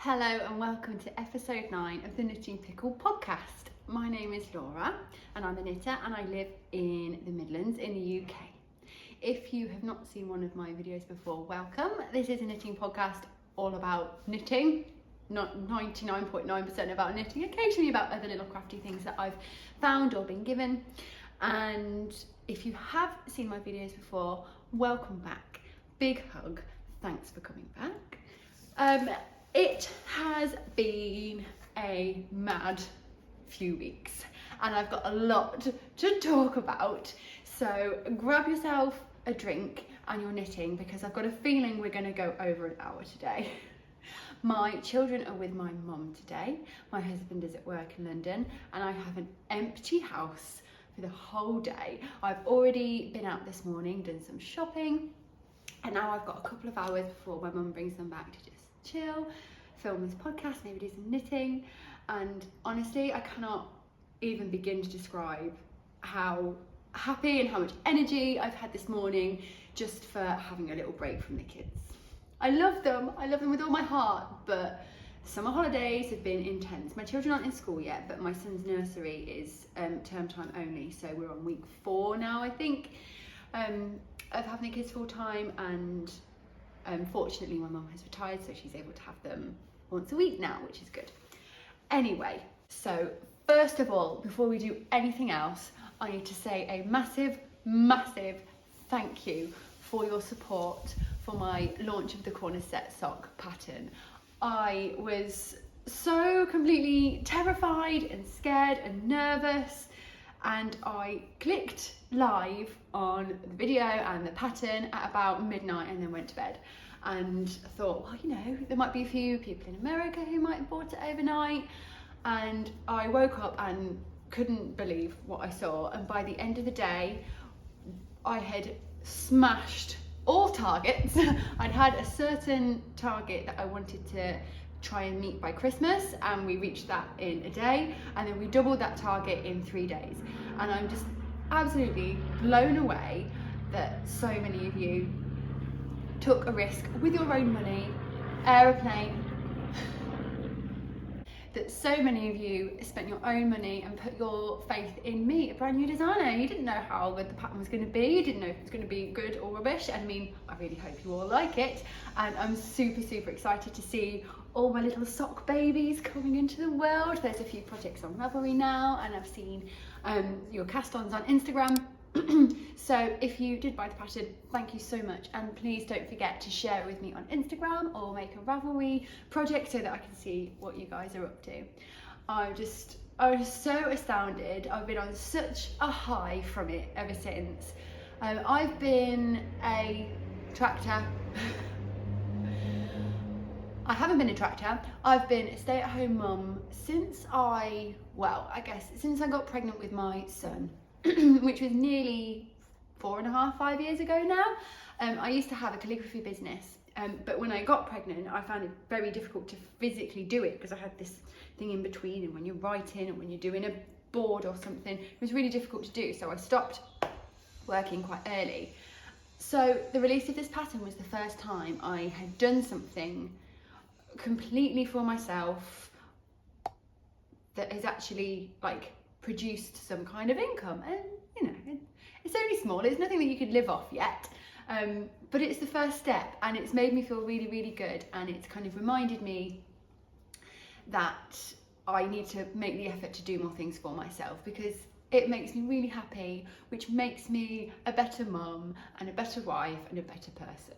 Hello and welcome to episode 9 of the Knitting Pickle Podcast. My name is Laura and I'm a knitter and I live in the Midlands in the UK. If you have not seen one of my videos before, welcome. This is a knitting podcast all about knitting, not 99.9% about knitting, occasionally about other little crafty things that I've found or been given. And if you have seen my videos before, welcome back. Big hug. Thanks for coming back. It has been a mad few weeks and I've got a lot to talk about. So grab yourself a drink and you're knitting because I've got a feeling we're going to go over an hour today. My children are with my mum today. My husband is at work in London and I have an empty house for the whole day. I've already been out this morning, done some shopping, and now I've got a couple of hours before my mum brings them back to just chill, film this podcast, maybe do some knitting. And honestly, I cannot even begin to describe how happy and how much energy I've had this morning just for having a little break from the kids. I love them with all my heart, but summer holidays have been intense. My children aren't in school yet, but my son's nursery is term time only, so we're on week 4 now, I think, of having the kids full time. And fortunately my mum has retired, so she's able to have them once a week now, which is good. Anyway, so first of all, before we do anything else, I need to say a massive thank you for your support for my launch of the corner set sock pattern. I was so completely terrified and scared and nervous, and I clicked live on the video and the pattern at about midnight and then went to bed and thought, well, you know, there might be a few people in America who might have bought it overnight. And I woke up and couldn't believe what I saw, and by the end of the day I had smashed all targets. I'd had a certain target that I wanted to try and meet by Christmas, and we reached that in a day, and then we doubled that target in 3 days. And I'm just absolutely blown away that so many of you took a risk with your own money, aeroplane, that so many of you spent your own money and put your faith in me, a brand new designer. You didn't know how good the pattern was going to be, you didn't know if it was going to be good or rubbish. I mean, I really hope you all like it, and I'm super excited to see all my little sock babies coming into the world. There's a few projects on Ravelry now, and I've seen your cast-ons on Instagram. So if you did buy the pattern, thank you so much, and please don't forget to share it with me on Instagram or make a Ravelry project so that I can see what you guys are up to. I was so astounded. I've been on such a high from it ever since. I've been a tractor. I haven't been a tractor. I've been a stay-at-home mum since I got pregnant with my son, which was nearly 4.5 years ago now. I used to have a calligraphy business, but when I got pregnant I found it very difficult to physically do it because I had this thing in between, and when you're writing and when you're doing a board or something, it was really difficult to do, so I stopped working quite early. So the release of this pattern was the first time I had done something completely for myself that has actually produced some kind of income. And you know, it's only small, it's nothing that you could live off yet, but it's the first step, and it's made me feel really good, and it's kind of reminded me that I need to make the effort to do more things for myself, because it makes me really happy, which makes me a better mum and a better wife and a better person.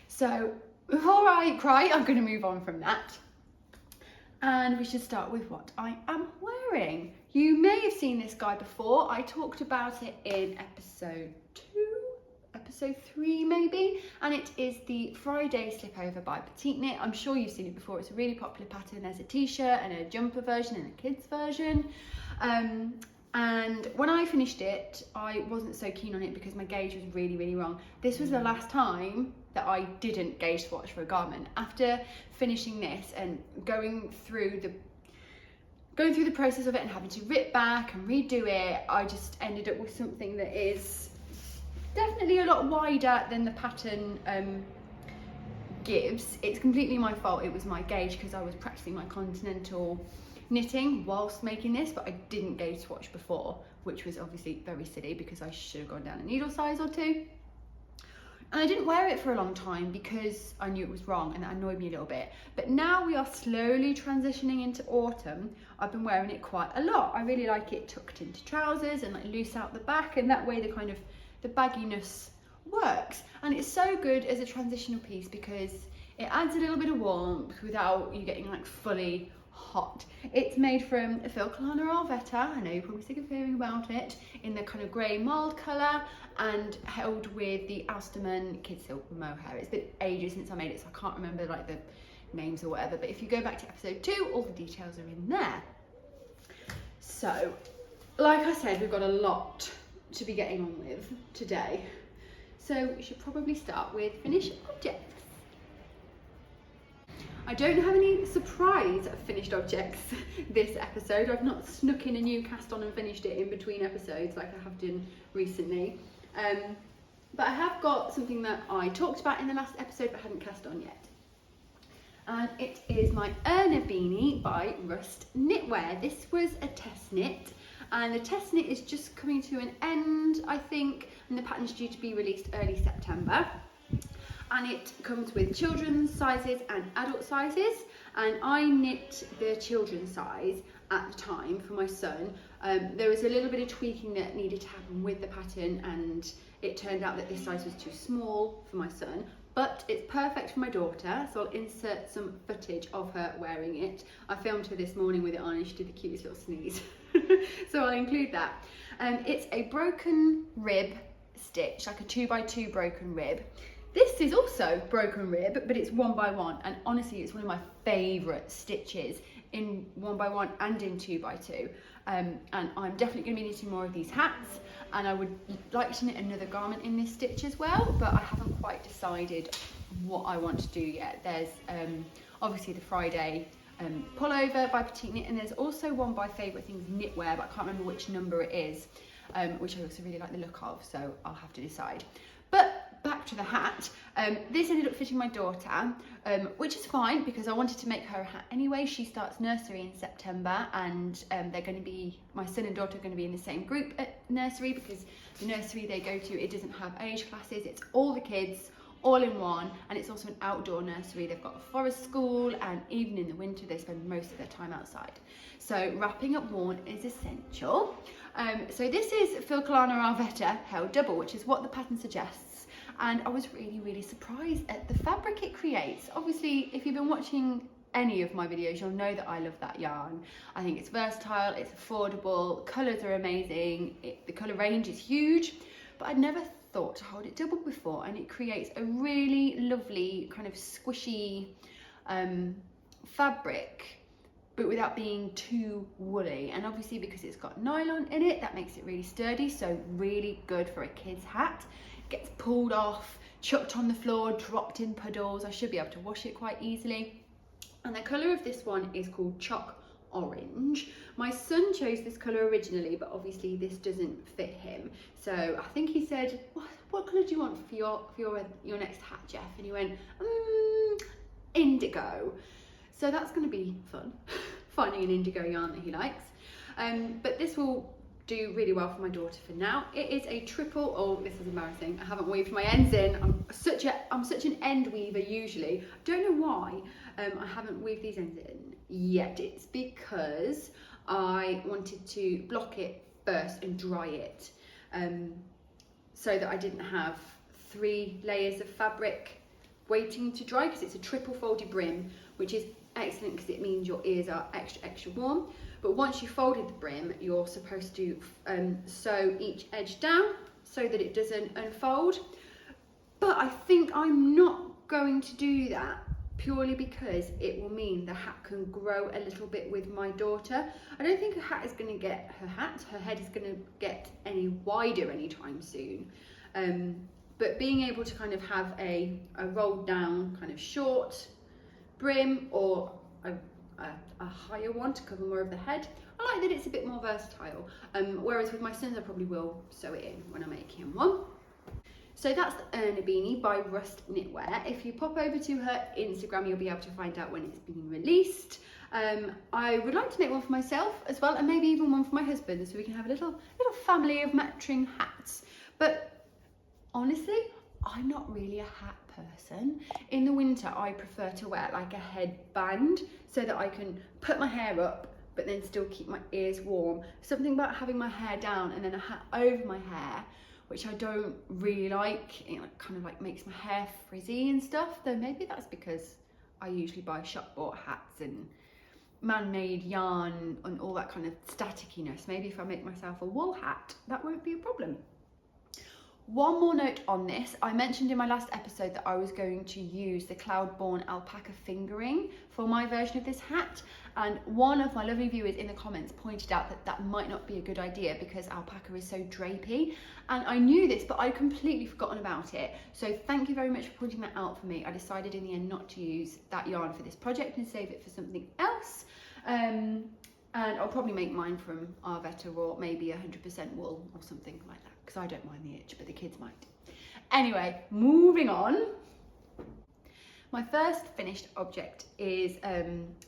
So before I cry, I'm going to move on from that, and we should start with what I am wearing. You may have seen this guy before. I talked about it in episode 3 maybe, and it is the Friday Slipover by Petite Knit. I'm sure you've seen it before. It's a really popular pattern. There's a t-shirt and a jumper version and a kids version. And when I finished it, I wasn't so keen on it because my gauge was really wrong. This was the last time that I didn't gauge swatch for a garment. After finishing this and going through the process of it and having to rip back and redo it, I just ended up with something that is definitely a lot wider than the pattern gives. It's completely my fault. It was my gauge because I was practicing my continental knitting whilst making this, but I didn't gauge swatch before, which was obviously very silly because I should have gone down a needle size or two. And I didn't wear it for a long time because I knew it was wrong, and that annoyed me a little bit. But now we are slowly transitioning into autumn. I've been wearing it quite a lot. I really like it tucked into trousers and like loose out the back, and that way the bagginess works. And it's so good as a transitional piece because it adds a little bit of warmth without you getting like fully hot. It's made from Filcolana Alvetta. I know you're probably sick of hearing about it, in the kind of grey mild colour, and held with the Alsterman Kid Silk mohair. It's been ages since I made it, so I can't remember like the names or whatever, but if you go back to episode 2, all the details are in there. So like I said, we've got a lot to be getting on with today, so we should probably start with finished objects. I don't have any surprise finished objects this episode. I've not snuck in a new cast on and finished it in between episodes like I have done recently. But I have got something that I talked about in the last episode but hadn't cast on yet. And it is my Erna Beanie by Rust Knitwear. This was a test knit, and the test knit is just coming to an end, I think, and the pattern's due to be released early September. And it comes with children's sizes and adult sizes, and I knit the children's size at the time for my son. There was a little bit of tweaking that needed to happen with the pattern, and it turned out that this size was too small for my son, but it's perfect for my daughter, so I'll insert some footage of her wearing it. I filmed her this morning with it on and she did the cutest little sneeze, so I'll include that. It's a broken rib stitch, like a 2x2 broken rib. This is also broken rib, but it's 1x1, and honestly it's one of my favourite stitches in 1x1 and in 2x2. And I'm definitely going to be knitting more of these hats, and I would like to knit another garment in this stitch as well, but I haven't quite decided what I want to do yet. There's obviously the Friday pullover by Petite Knit, and there's also one by Favourite Things Knitwear, but I can't remember which number it is, which I also really like the look of, so I'll have to decide. But back to the hat. This ended up fitting my daughter, which is fine because I wanted to make her a hat anyway. She starts nursery in September, and they're going to be, my son and daughter are going to be in the same group at nursery because the nursery they go to, it doesn't have age classes, it's all the kids all in one, and it's also an outdoor nursery. They've got a forest school, and even in the winter they spend most of their time outside. So wrapping up worn is essential. So this is Filcolana Alvetta held double, which is what the pattern suggests, and I was really surprised at the fabric it creates. Obviously, if you've been watching any of my videos, you'll know that I love that yarn. I think it's versatile, it's affordable, colours are amazing, the colour range is huge, but I'd never thought to hold it double before, and it creates a really lovely kind of squishy fabric, but without being too woolly. And obviously because it's got nylon in it, that makes it really sturdy, so really good for a kid's hat. It gets pulled off, chucked on the floor, dropped in puddles. I should be able to wash it quite easily. And the colour of this one is called Chalk Orange. My son chose this colour originally, but obviously this doesn't fit him, so I think he said, what colour do you want for your next hat, Jeff? And he went, indigo. So that's going to be fun, finding an indigo yarn that he likes. But this will do really well for my daughter for now. It is a triple, oh, this is embarrassing, I haven't weaved my ends in. I'm such an end weaver usually. I don't know why I haven't weaved these ends in yet. It's because I wanted to block it first and dry it, so that I didn't have 3 layers of fabric waiting to dry, because it's a triple folded brim, which is excellent because it means your ears are extra warm. But once you folded the brim, you're supposed to sew each edge down so that it doesn't unfold. But I think I'm not going to do that, purely because it will mean the hat can grow a little bit with my daughter. I don't think her head is going to get any wider anytime soon. But being able to kind of have a rolled down kind of short brim, or a higher one to cover more of the head, I like that it's a bit more versatile. Whereas with my sons, I probably will sew it in when I make him one. So that's the Erna Beanie by Rust Knitwear. If you pop over to her Instagram, you'll be able to find out when it's been released. I would like to make one for myself as well, and maybe even one for my husband, so we can have a little family of matching hats. But honestly, I'm not really a hat person. In the winter, I prefer to wear like a headband so that I can put my hair up but then still keep my ears warm. Something about having my hair down and then a hat over my hair, which I don't really like. It kind of like makes my hair frizzy and stuff, though maybe that's because I usually buy shop bought hats and man-made yarn and all that kind of statickiness. Maybe if I make myself a wool hat, that won't be a problem. One more note on this. I mentioned in my last episode that I was going to use the Cloudborn alpaca fingering for my version of this hat, and one of my lovely viewers in the comments pointed out that that might not be a good idea because alpaca is so drapey, and I knew this but I'd completely forgotten about it, so thank you very much for pointing that out for me. I decided in the end not to use that yarn for this project and save it for something else. And I'll probably make mine from Arvetta or maybe 100% wool or something like that, because I don't mind the itch, but the kids might. Anyway, moving on. My first finished object is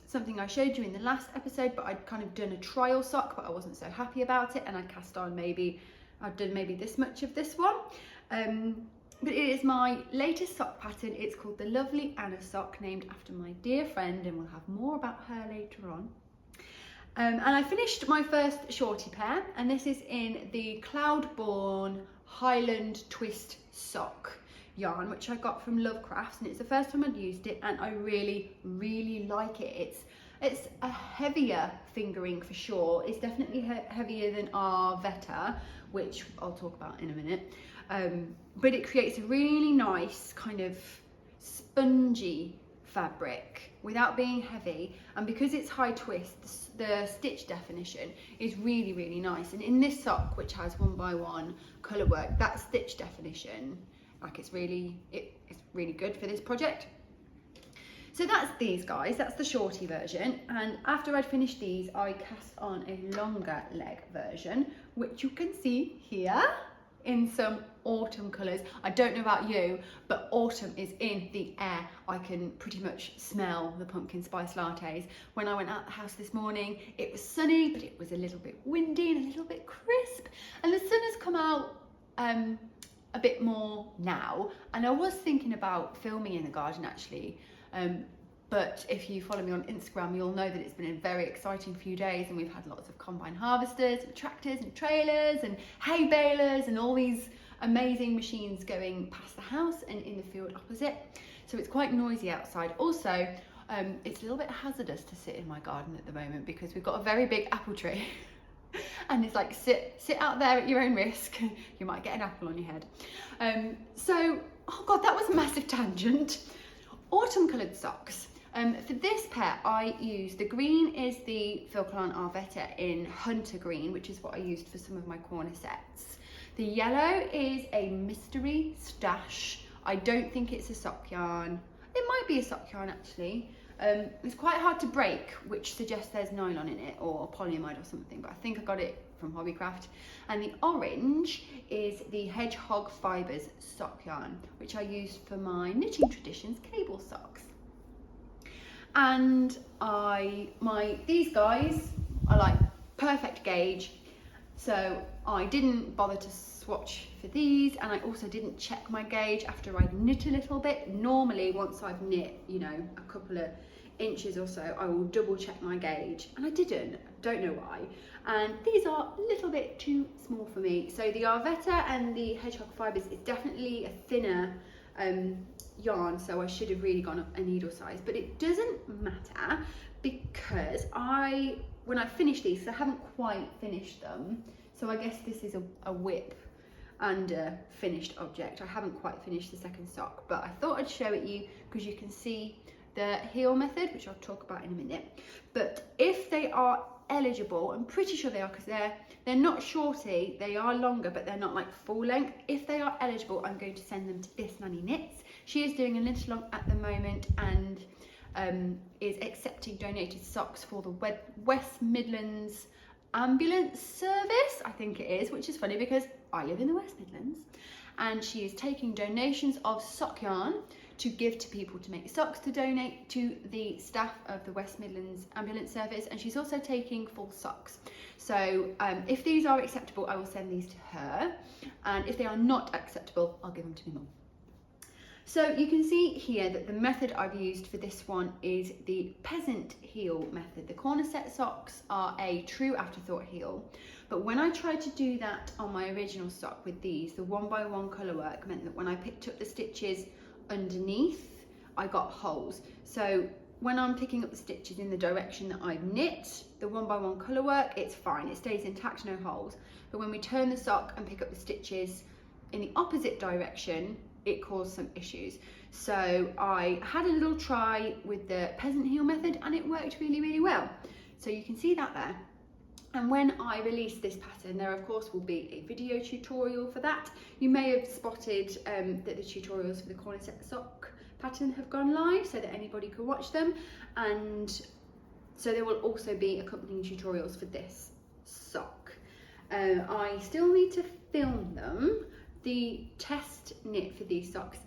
something I showed you in the last episode, but I'd kind of done a trial sock, but I wasn't so happy about it, and I'd cast on I'd done maybe this much of this one. But it is my latest sock pattern. It's called the Lovely Anna sock, named after my dear friend, and we'll have more about her later on. And I finished my first shorty pair, and this is in the Cloudborn Highland Twist sock yarn, which I got from Lovecrafts, and it's the first time I'd used it, and I really, really like it. It's a heavier fingering for sure. It's definitely heavier than Arvetta, which I'll talk about in a minute. But it creates a really nice kind of spongy fabric without being heavy, and because it's high twist, the stitch definition is really, really nice. And in this sock, which has 1x1 colour work, that stitch definition, like it's really good for this project. So that's these guys, that's the shorty version, and after I'd finished these, I cast on a longer leg version, which you can see here in some autumn colours. I don't know about you, but autumn is in the air. I can pretty much smell the pumpkin spice lattes. When I went out the house this morning, it was sunny, but it was a little bit windy and a little bit crisp, and the sun has come out a bit more now, and I was thinking about filming in the garden actually, but if you follow me on Instagram, you'll know that it's been a very exciting few days, and we've had lots of combine harvesters and tractors and trailers and hay balers and all these amazing machines going past the house and in the field opposite, so it's quite noisy outside. Also, it's a little bit hazardous to sit in my garden at the moment because we've got a very big apple tree and it's like sit out there at your own risk. You might get an apple on your head. So, oh god, that was a massive tangent. Autumn coloured socks. For this pair, I used, the green is the Filcolon Arvetta in Hunter Green, which is what I used for some of my corner sets. The yellow is a Mystery Stash. I don't think it's a sock yarn. It might be a sock yarn actually. It's quite hard to break, which suggests there's nylon in it or polyamide or something, but I think I got it from Hobbycraft. And the orange is the Hedgehog Fibres sock yarn, which I used for my Knitting Traditions cable socks. And these guys are like perfect gauge, so I didn't bother to swatch for these, and I also didn't check my gauge after I'd knit a little bit. Normally, once I've knit, you know, a couple of inches or so, I will double check my gauge, and I didn't. Don't know why. And these are a little bit too small for me. So the Arvetta and the Hedgehog Fibres is definitely a thinner yarn, so I should have really gone up a needle size, but it doesn't matter because when I finish these, I haven't quite finished them, so I guess this is a whip and a finished object. I haven't quite finished the second sock, but I thought I'd show it you because you can see the heel method, which I'll talk about in a minute. But if they are eligible, I'm pretty sure they are, because they're not shorty, they are longer, but they're not like full length. If they are eligible, I'm going to send them to This Nanny Knits. She is doing a knit along at the moment and is accepting donated socks for the West Midlands Ambulance Service, I think it is, which is funny because I live in the West Midlands. and she is taking donations of sock yarn to give to people to make socks to donate to the staff of the West Midlands Ambulance Service, and she's also taking full socks. So if these are acceptable, I will send these to her, and if they are not acceptable, I'll give them to my mum. So you can see here that the method I've used for this one is the peasant heel method. The corner set socks are a true afterthought heel, but when I tried to do that on my original sock with these, the 1x1 colour work meant that when I picked up the stitches underneath, I got holes. So when I'm picking up the stitches in the direction that I've knit, the 1x1 colour work, it's fine, it stays intact, no holes. But when we turn the sock and pick up the stitches in the opposite direction, it caused some issues. So I had a little try with the peasant heel method and it worked really, really well. So you can see that there. And when I release this pattern, there of course will be a video tutorial for that. You may have spotted that the tutorials for the corner set sock pattern have gone live so that anybody can watch them. And so there will also be accompanying tutorials for this sock. I still need to film them. The test knit for these socks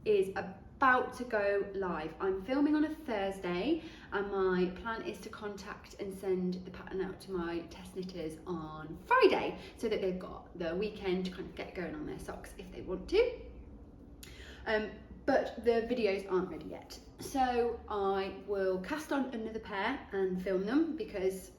is about to go live. I'm filming on a Thursday and my plan is to contact and send the pattern out to my test knitters on Friday so that they've got the weekend to kind of get going on their socks if they want to. But the videos aren't ready yet. So I will cast on another pair and film them, because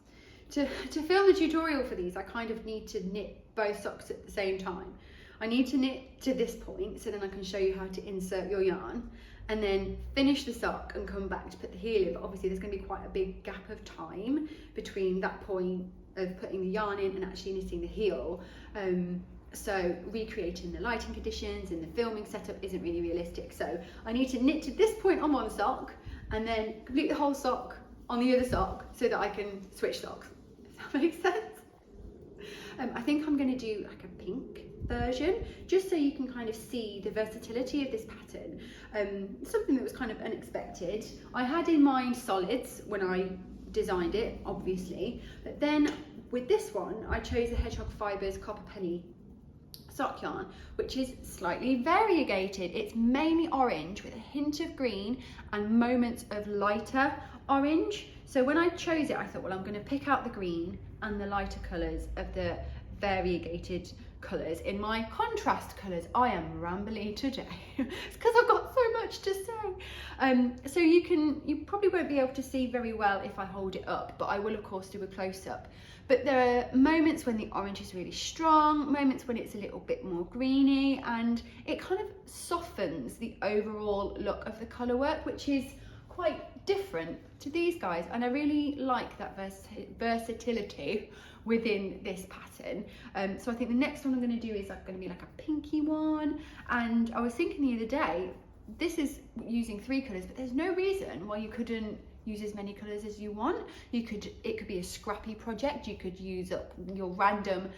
to film the tutorial for these I kind of need to knit both socks at the same time. I need to knit to this point so then I can show you how to insert your yarn and then finish the sock and come back to put the heel in. But obviously there's going to be quite a big gap of time between that point of putting the yarn in and actually knitting the heel. So recreating the lighting conditions and the filming setup isn't really realistic. So I need to knit to this point on one sock and then complete the whole sock on the other sock so that I can switch socks, if that makes sense. I think I'm going to do like a pink version just so you can kind of see the versatility of this pattern. Something that was kind of unexpected. I had in mind solids when I designed it, obviously, but then with this one I chose the Hedgehog Fibres Copper Penny sock yarn, which is slightly variegated. It's mainly orange with a hint of green and moments of lighter orange. So when I chose it, I thought, well, I'm going to pick out the green and the lighter colours of the variegated colours in my contrast colours. I am rambly today. It's because I've got so much to say. So you probably won't be able to see very well if I hold it up, but I will of course do a close-up. But there are moments when the orange is really strong, moments when it's a little bit more greeny, and it kind of softens the overall look of the colour work, which is quite different to these guys, and I really like that versatility within this pattern. So I think the next one I'm going to do is going to be like a pinky one. And I was thinking the other day, this is using 3 colours, but there's no reason why you couldn't use as many colours as you want. It could be a scrappy project. You could use up your random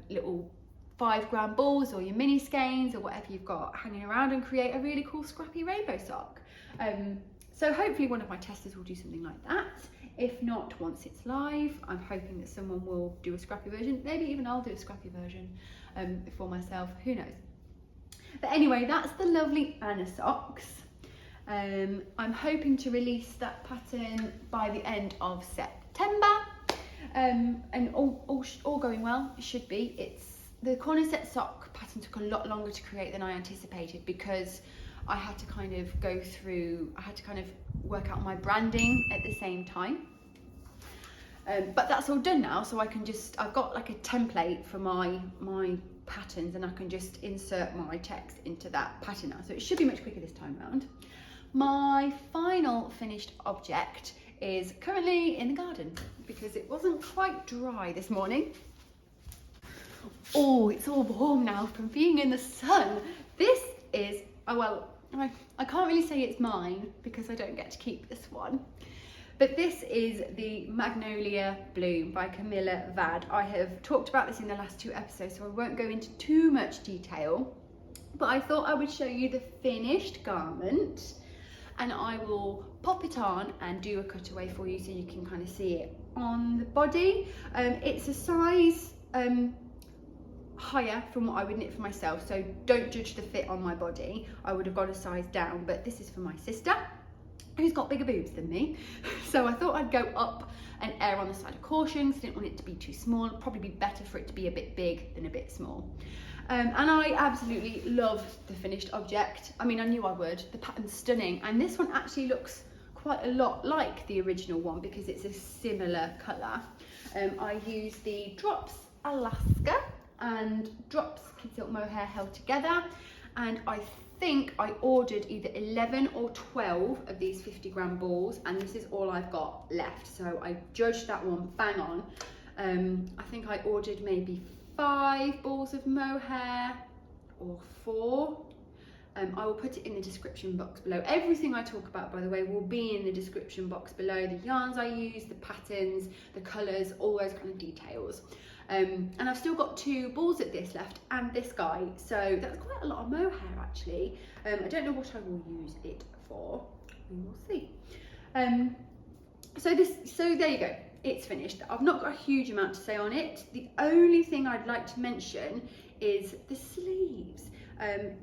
little 5-gram balls or your mini skeins or whatever you've got hanging around and create a really cool scrappy rainbow sock. So hopefully one of my testers will do something like that. If not, once it's live, I'm hoping that someone will do a scrappy version. Maybe even I'll do a scrappy version for myself, who knows. But anyway, that's the lovely Erna socks. I'm hoping to release that pattern by the end of September. And all going well, it should be. The corner set sock pattern took a lot longer to create than I anticipated, because I had to kind of work out my branding at the same time. But that's all done now, so I've got like a template for my patterns, and I can just insert my text into that pattern now. So it should be much quicker this time around. My final finished object is currently in the garden because it wasn't quite dry this morning. Oh, it's all warm now from being in the sun. This is, I can't really say it's mine because I don't get to keep this one. But this is the Magnolia Bloom by Camilla Vad. I have talked about this in the last 2 episodes, so I won't go into too much detail. But I thought I would show you the finished garment, and I will pop it on and do a cutaway for you so you can kind of see it on the body. It's a size higher from what I would knit for myself, so don't judge the fit on my body. I would have gone a size down, but this is for my sister who's got bigger boobs than me. So I thought I'd go up and err on the side of caution, because I didn't want it to be too small. It'd probably be better for it to be a bit big than a bit small. And I absolutely love the finished object. I mean, I knew I would. The pattern's stunning, and this one actually looks quite a lot like the original one because it's a similar colour. I used the Drops Alaska and Drops Kid Silk Mohair held together, and I think I ordered either 11 or 12 of these 50-gram balls, and this is all I've got left, so I judged that one bang on. I think I ordered maybe 5 balls of mohair or 4. I will put it in the description box below. Everything I talk about, by the way, will be in the description box below. The yarns I use, the patterns, the colours, all those kind of details. And I've still got 2 balls of this left and this guy, so that's quite a lot of mohair actually. I don't know what I will use it for. We will see. So there you go. It's finished. I've not got a huge amount to say on it. The only thing I'd like to mention is the sleeves.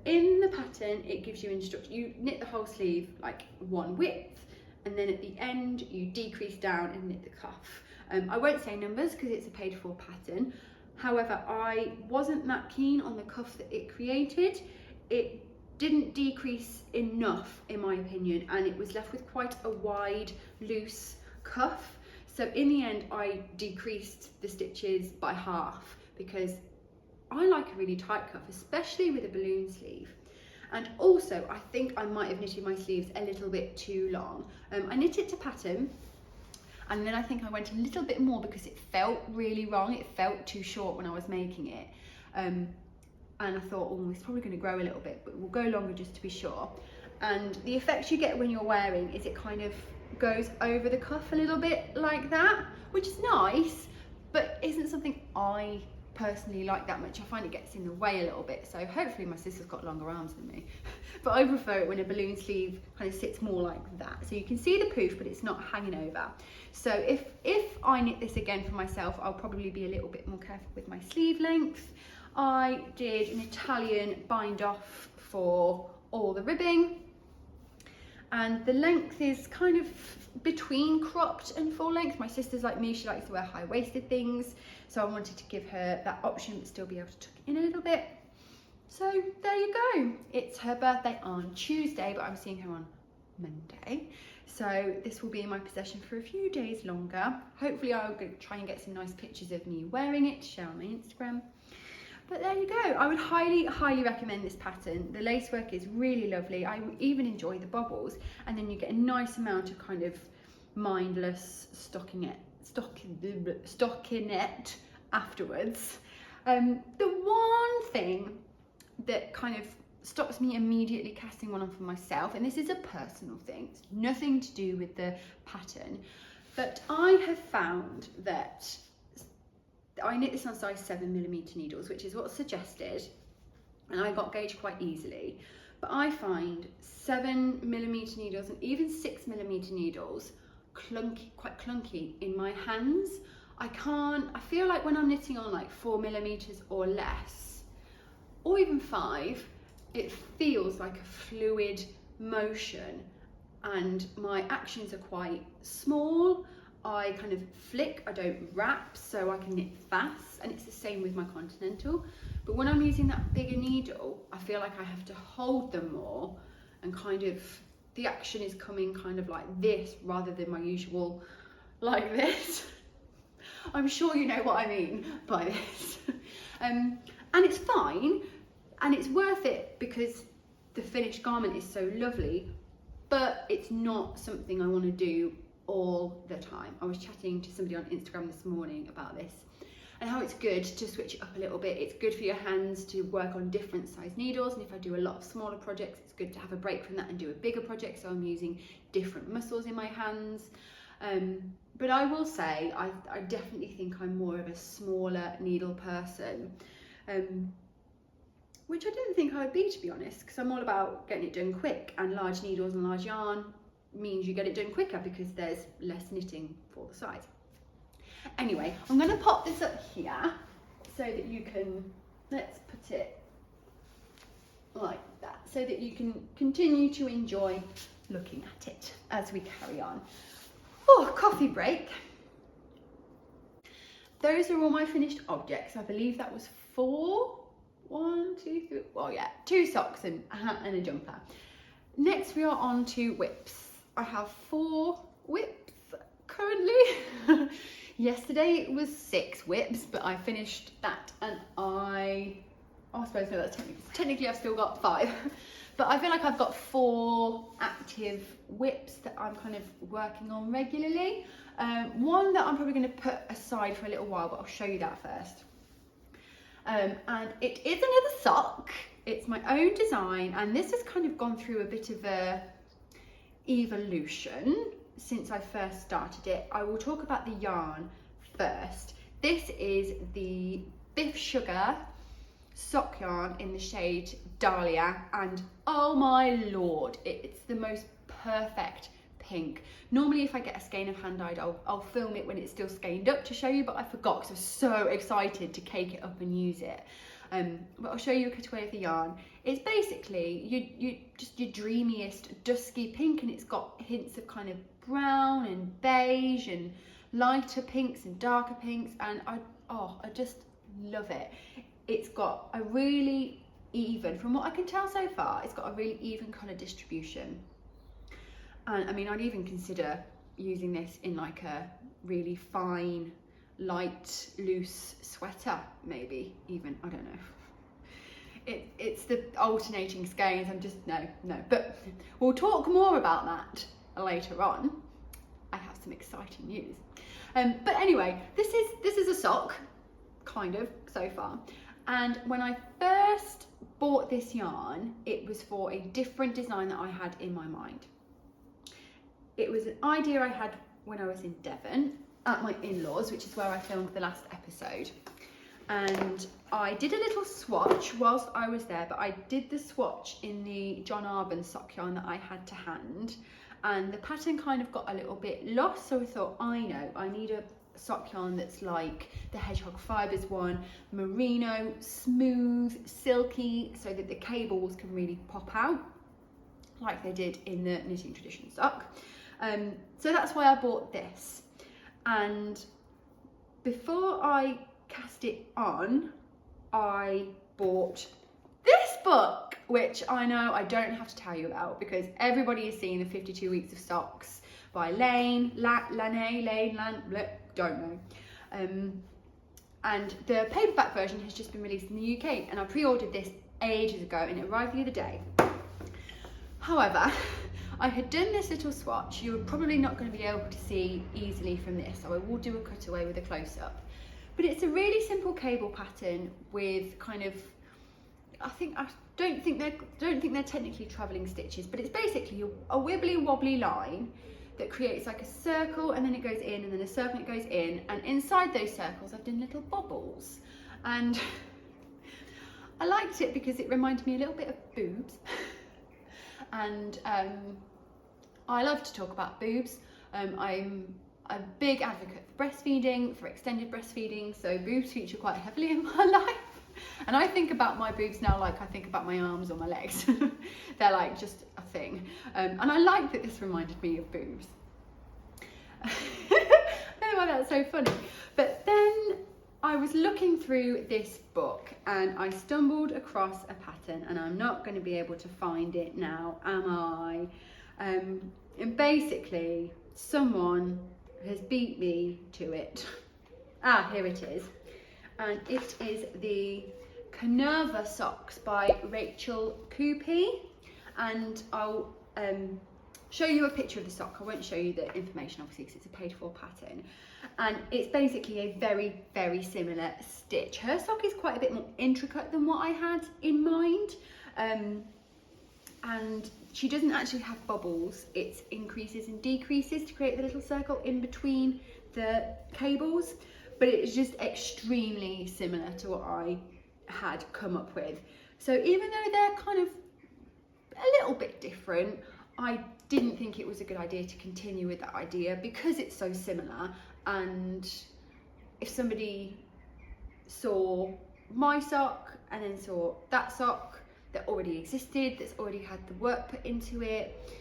In the pattern, it gives you instructions. You knit the whole sleeve like one width, and then at the end you decrease down and knit the cuff. I won't say numbers because it's a paid for pattern. However, I wasn't that keen on the cuff that it created. It didn't decrease enough in my opinion, and it was left with quite a wide, loose cuff. So in the end, I decreased the stitches by half because I like a really tight cuff, especially with a balloon sleeve. And also, I think I might have knitted my sleeves a little bit too long. I knit it to pattern, and then I think I went a little bit more because it felt really wrong. It felt too short when I was making it. And I thought, oh, it's probably going to grow a little bit, but we'll go longer just to be sure. And the effect you get when you're wearing is it kind of goes over the cuff a little bit like that, which is nice, but isn't something I personally like that much. I find it gets in the way a little bit, so hopefully my sister's got longer arms than me. But I prefer it when a balloon sleeve kind of sits more like that, so you can see the poof but it's not hanging over. So if I knit this again for myself, I'll probably be a little bit more careful with my sleeve length. I did an Italian bind off for all the ribbing, and the length is kind of between cropped and full length. My sister's like me, she likes to wear high-waisted things, so I wanted to give her that option but still be able to tuck it in a little bit. So there you go. It's her birthday on Tuesday, but I'm seeing her on Monday, so this will be in my possession for a few days longer. Hopefully I'll try and get some nice pictures of me wearing it to share on my Instagram. But there you go. I would highly recommend this pattern. The lacework is really lovely. I even enjoy the bobbles, and then you get a nice amount of kind of mindless stockinette afterwards. The one thing that kind of stops me immediately casting one on for myself, and this is a personal thing, it's nothing to do with the pattern, but I have found that I knit this on size 7mm needles, which is what's suggested, and I got gauged quite easily, but I find 7mm needles and even 6mm needles quite clunky in my hands. I feel like when I'm knitting on like 4mm or less, or even 5, it feels like a fluid motion, and my actions are quite small. I kind of flick, I don't wrap, so I can knit fast, and it's the same with my Continental. But when I'm using that bigger needle, I feel like I have to hold them more, and kind of the action is coming kind of like this rather than my usual like this. I'm sure you know what I mean by this. And it's fine, and it's worth it because the finished garment is so lovely, but it's not something I want to do all the time. I was chatting to somebody on Instagram this morning about this and how it's good to switch it up a little bit. It's good for your hands to work on different size needles, and if I do a lot of smaller projects, it's good to have a break from that and do a bigger project, so I'm using different muscles in my hands. But I will say I definitely think I'm more of a smaller needle person, which I didn't think I would be, to be honest, because I'm all about getting it done quick, and large needles and large yarn means you get it done quicker because there's less knitting for the size. Anyway, I'm going to pop this up here so that you can let's put it like that so that you can continue to enjoy looking at it as we carry on. Oh, coffee break. Those are all my finished objects. I believe that was 4, 1, 2, 3, well yeah, 2 socks and a hat and a jumper. Next we are on to whips. I have 4 whips currently. Yesterday it was 6 whips, but I finished that and I suppose no, that's technically I've still got 5. But I feel like I've got 4 active whips that I'm kind of working on regularly. One that I'm probably going to put aside for a little while, but I'll show you that first. And it is another sock. It's my own design, and this has kind of gone through a bit of a evolution since I first started it. I will talk about the yarn first. This is the Biff Sugar sock yarn in the shade Dahlia, and oh my lord, it's the most perfect pink. Normally if I get a skein of hand-dyed, I'll film it when it's still skeined up to show you, but I forgot because I was so excited to cake it up and use it. But I'll show you a cutaway of the yarn. It's basically just your dreamiest dusky pink, and it's got hints of kind of brown and beige and lighter pinks and darker pinks, and I just love it. It's got a really even, from what I can tell so far, it's got a really even colour distribution. And I mean, I'd even consider using this in like a really fine, light, loose sweater, maybe even, I don't know. It's the alternating skeins, I'm just, no. But we'll talk more about that later on. I have some exciting news. But anyway, this is a sock, kind of, so far. And when I first bought this yarn, it was for a different design that I had in my mind. It was an idea I had when I was in Devon at my in-laws, which is where I filmed the last episode. And I did a little swatch whilst I was there, but I did the swatch in the John Arbon sock yarn that I had to hand. And the pattern kind of got a little bit lost, so I thought, I need a sock yarn that's like the Hedgehog Fibres one, merino, smooth, silky, so that the cables can really pop out like they did in the Knitting Tradition sock. So that's why I bought this. And before I cast it on, I bought this book, which I know I don't have to tell you about because everybody has seen the 52 Weeks of Socks by Lane, don't know. And the paperback version has just been released in the UK, and I pre-ordered this ages ago and it arrived the other day. However, I had done this little swatch. You're probably not going to be able to see easily from this, so I will do a cutaway with a close-up. But it's a really simple cable pattern with kind of, I don't think they're technically travelling stitches, but it's basically a wibbly wobbly line that creates like a circle, and then it goes in, and then a circle, and it goes in, and inside those circles I've done little bobbles. And I liked it because it reminded me a little bit of boobs. And I love to talk about boobs. I'm a big advocate for breastfeeding, for extended breastfeeding, so boobs feature quite heavily in my life. And I think about my boobs now like I think about my arms or my legs. They're like just a thing. And I like that this reminded me of boobs. I don't know why that's so funny. But then I was looking through this book and I stumbled across a pattern, and I'm not going to be able to find it now, am I? And basically someone has beat me to it. Ah, here it is. And it is the Canerva socks by Rachel Coopy, and I'll show you a picture of the sock. I won't show you the information obviously because it's a paid for pattern, and it's basically a very, very similar stitch. Her sock is quite a bit more intricate than what I had in mind, and she doesn't actually have bubbles. It's increases and decreases to create the little circle in between the cables. But it's just extremely similar to what I had come up with. So even though they're kind of a little bit different, I didn't think it was a good idea to continue with that idea because it's so similar. And if somebody saw my sock and then saw that sock that already existed, that's already had the work put into it,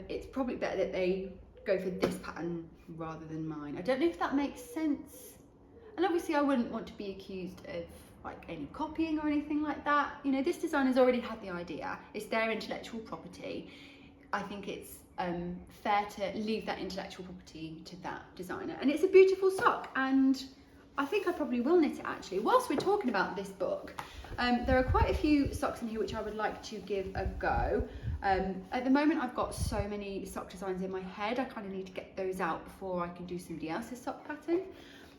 it's probably better that they go for this pattern rather than mine. I don't know if that makes sense. And obviously I wouldn't want to be accused of like any copying or anything like that. You know, this designer's already had the idea. It's their intellectual property. I think it's fair to leave that intellectual property to that designer. And it's a beautiful sock, and I think I probably will knit it actually. Whilst we're talking about this book, there are quite a few socks in here which I would like to give a go. At the moment I've got so many sock designs in my head, I kind of need to get those out before I can do somebody else's sock pattern.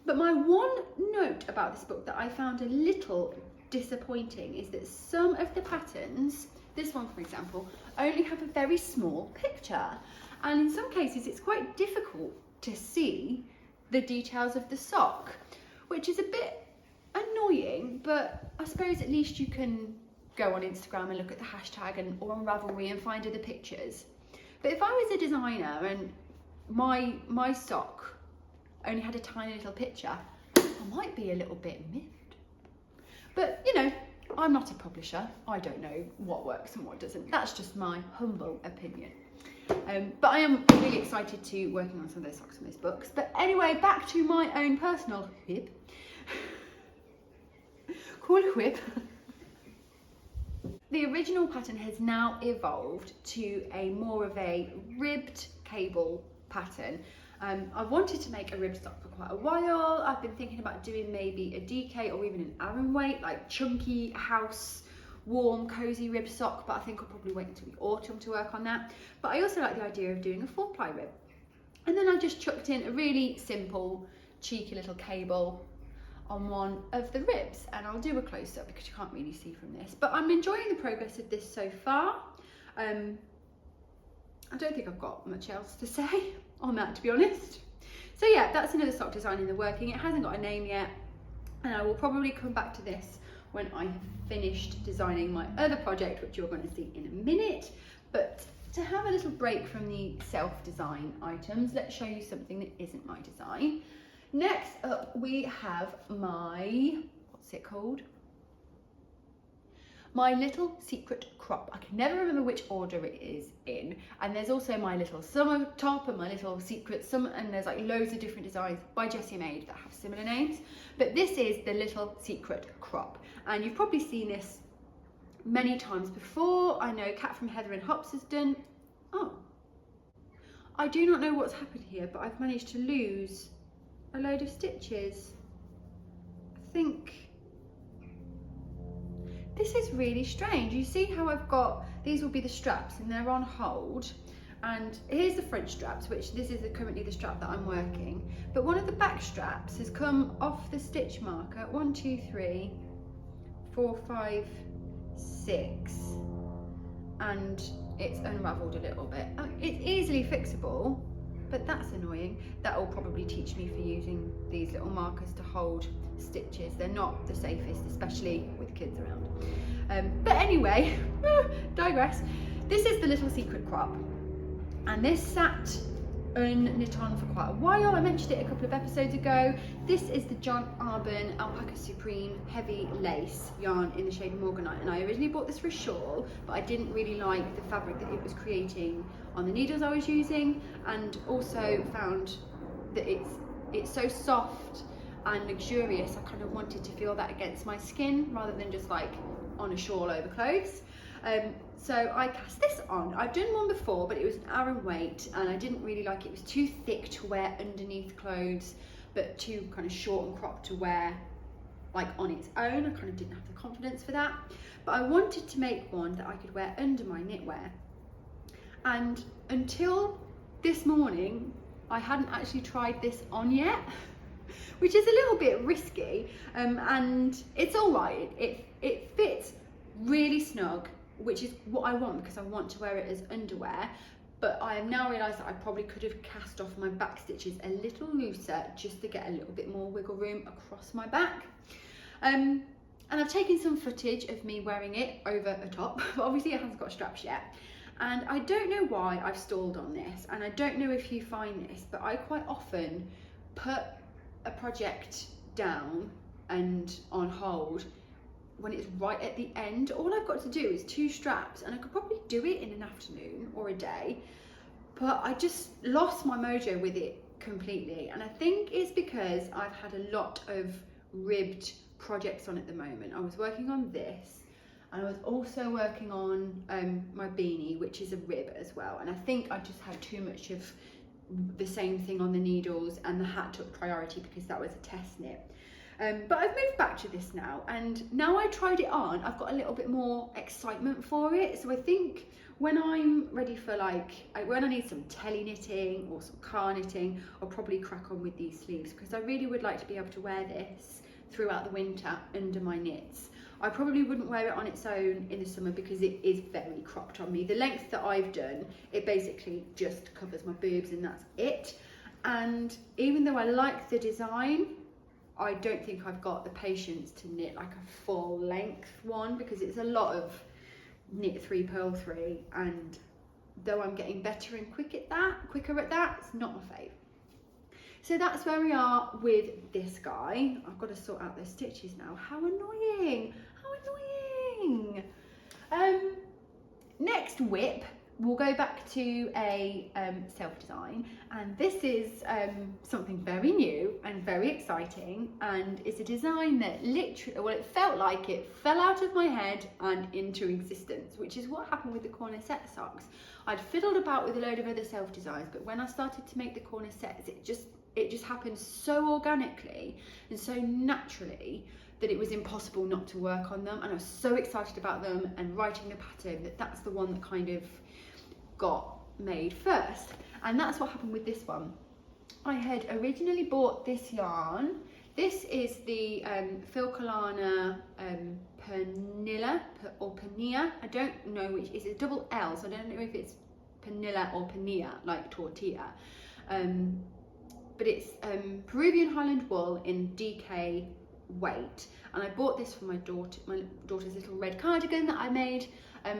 But my one note about this book that I found a little disappointing is that some of the patterns, this one for example, only have a very small picture, and in some cases it's quite difficult to see the details of the sock, which is a bit annoying, but I suppose at least you can go on Instagram and look at the hashtag or on Ravelry and find other pictures. But if I was a designer and my sock only had a tiny little picture, I might be a little bit miffed. But you know, I'm not a publisher. I don't know what works and what doesn't. That's just my humble opinion. But I am really excited to working on some of those socks in those books. But anyway, back to my own personal whip. Cool whip. The original pattern has now evolved to a more of a ribbed cable pattern. I've wanted to make a rib sock for quite a while. I've been thinking about doing maybe a DK or even an Aran weight, like chunky house, warm, cozy rib sock, but I think I'll probably wait until the autumn to work on that. But I also like the idea of doing a 4-ply rib. And then I just chucked in a really simple, cheeky little cable on one of the ribs, and I'll do a close-up because you can't really see from this. But I'm enjoying the progress of this so far. I don't think I've got much else to say on that, to be honest. So yeah, that's another sock design in the working. It hasn't got a name yet, and I will probably come back to this when I have finished designing my other project, which you're going to see in a minute. But to have a little break from the self-design items, let's show you something that isn't my design. Next up we have my, what's it called? My little secret crop. I can never remember which order it is in. And there's also my little summer top and my little secret summer, and there's like loads of different designs by Jessie Maid that have similar names. But this is the little secret crop. And you've probably seen this many times before. I know Kat from Heather and Hops has done. Oh, I do not know what's happened here, but I've managed to lose a load of stitches. I think this is really strange. You see how I've got, these will be the straps and they're on hold, and here's the front straps, which this is currently the strap that I'm working, but one of the back straps has come off the stitch marker. 1, 2, 3, 4, 5, 6, and it's unraveled a little bit. It's easily fixable, but that's annoying. That will probably teach me for using these little markers to hold stitches. They're not the safest, especially with kids around. But anyway, digress. This is the little secret crop, and this sat unknit on for quite a while. I mentioned it a couple of episodes ago. This is the John Arbon Alpaca Supreme Heavy Lace yarn in the shade Morganite, and I originally bought this for a shawl, but I didn't really like the fabric that it was creating on the needles I was using, and also found that it's so soft and luxurious. I kind of wanted to feel that against my skin rather than just like on a shawl over clothes. So I cast this on. I've done one before, but it was an Aran weight, and I didn't really like it. It was too thick to wear underneath clothes, but too kind of short and cropped to wear like on its own. I kind of didn't have the confidence for that. But I wanted to make one that I could wear under my knitwear. And until this morning, I hadn't actually tried this on yet, which is a little bit risky, and it's all right. It fits really snug, which is what I want because I want to wear it as underwear. But I have now realised that I probably could have cast off my back stitches a little looser just to get a little bit more wiggle room across my back. And I've taken some footage of me wearing it over a top, but obviously it hasn't got straps yet. And I don't know why I've stalled on this, and I don't know if you find this, but I quite often put a project down and on hold when it's right at the end. All I've got to do is 2 straps, and I could probably do it in an afternoon or a day, but I just lost my mojo with it completely. And I think it's because I've had a lot of ribbed projects on at the moment. I was working on this, and I was also working on my beanie, which is a rib as well, and I think I just had too much of the same thing on the needles, and the hat took priority because that was a test knit. But I've moved back to this now, and now I tried it on, I've got a little bit more excitement for it. So I think when I'm ready for when I need some telly knitting or some car knitting, I'll probably crack on with these sleeves, because I really would like to be able to wear this throughout the winter under my knits. I probably wouldn't wear it on its own in the summer because it is very cropped on me. The length that I've done, it basically just covers my boobs and that's it. And even though I like the design, I don't think I've got the patience to knit like a full length one, because it's a lot of knit 3, purl 3, and though I'm getting better and quicker at that, it's not my fave. So that's where we are with this guy. I've got to sort out those stitches now. How annoying! How annoying! Next whip, we'll go back to a self-design, and this is something very new and very exciting, and it's a design that literally, well, it felt like it fell out of my head and into existence, which is what happened with the corner set socks. I'd fiddled about with a load of other self-designs, but when I started to make the corner sets, it just happened so organically and so naturally that it was impossible not to work on them, and I was so excited about them and writing the pattern that that's the one that kind of got made first. And that's what happened with this one. I had originally bought this yarn. This is the Filcolana Pernilla or Pania. I don't know which. It's a double L, so I don't know if it's Pernilla or Pania, like tortilla. But it's Peruvian Highland wool in DK weight, and I bought this for my daughter's little red cardigan that I made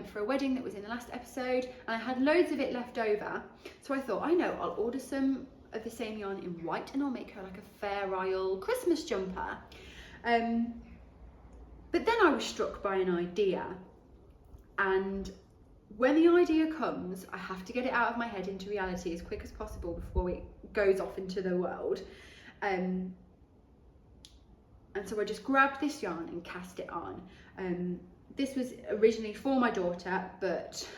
for a wedding that was in the last episode, and I had loads of it left over, so I thought, I know, I'll order some of the same yarn in white and I'll make her like a Fair Isle Christmas jumper. But then I was struck by an idea, and when the idea comes, I have to get it out of my head into reality as quick as possible before it goes off into the world. And so I just grabbed this yarn and cast it on. This was originally for my daughter, but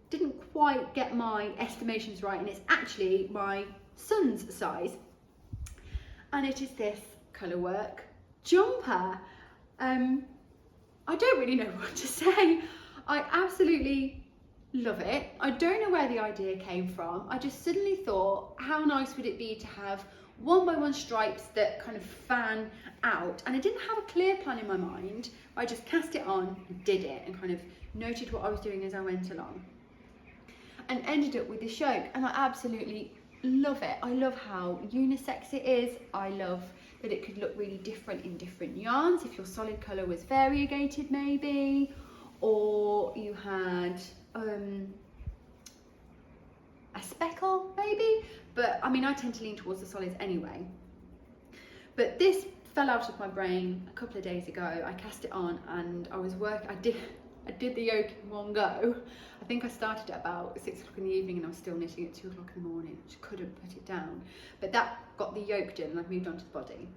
didn't quite get my estimations right, and it's actually my son's size. And it is this colourwork jumper. I don't really know what to say. I absolutely love it. I don't know where the idea came from. I just suddenly thought, how nice would it be to have 1x1 stripes that kind of fan out, and I didn't have a clear plan in my mind. I just cast it on, did it, and kind of noted what I was doing as I went along, and ended up with this yoke, and I absolutely love it. I love how unisex it is. I love that it could look really different in different yarns. If your solid colour was variegated maybe, or you had a speckle maybe, but I mean, I tend to lean towards the solids anyway. But this fell out of my brain a couple of days ago. I cast it on and I did the yoke in one go. I think I started at about 6 o'clock in the evening and I was still knitting at 2 o'clock in the morning. I just couldn't put it down. But that got the yoke done and I've moved on to the body.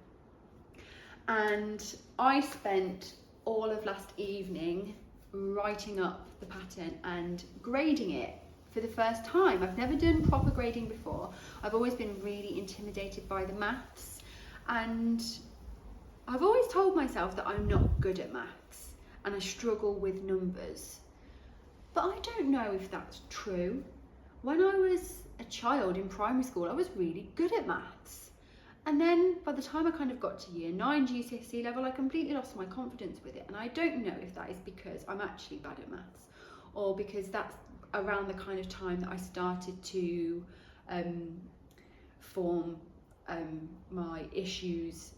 And I spent all of last evening writing up the pattern and grading it for the first time. I've never done proper grading before. I've always been really intimidated by the maths, and I've always told myself that I'm not good at maths and I struggle with numbers, but I don't know if that's true. When I was a child in primary school, I was really good at maths, and then by the time I kind of got to year 9 GCSE level, I completely lost my confidence with it. And I don't know if that is because I'm actually bad at maths, or because that's around the kind of time that I started to form my issues